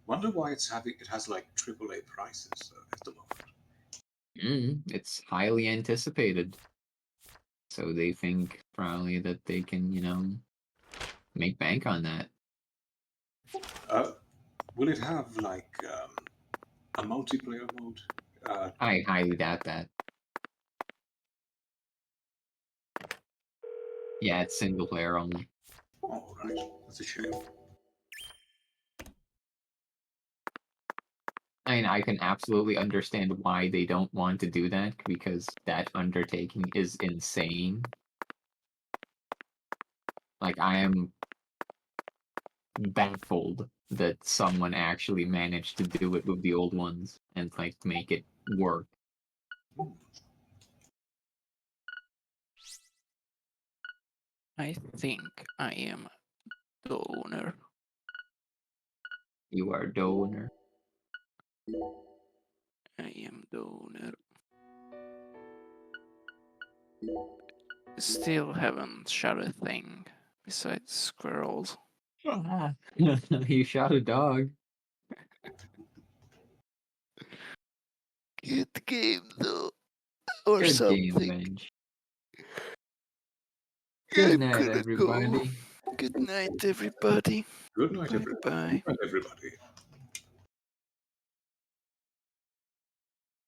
Wonder why it has like AAA prices at the moment. It's highly anticipated. So they think probably that they can, make bank on that. Will it have like a multiplayer mode? I highly doubt that. Yeah, it's single player only. Oh, right. That's a shame. I mean, I can absolutely understand why they don't want to do that because that undertaking is insane. Like, I am baffled that someone actually managed to do it with the old ones and like make it work. I think I am the owner. You are donor. I am the owner. Still haven't shot a thing besides squirrels. You shot a dog. Good game though, or Good something. game, Bench. Good night, everybody. Good night, everybody. Good night, Bye. everybody.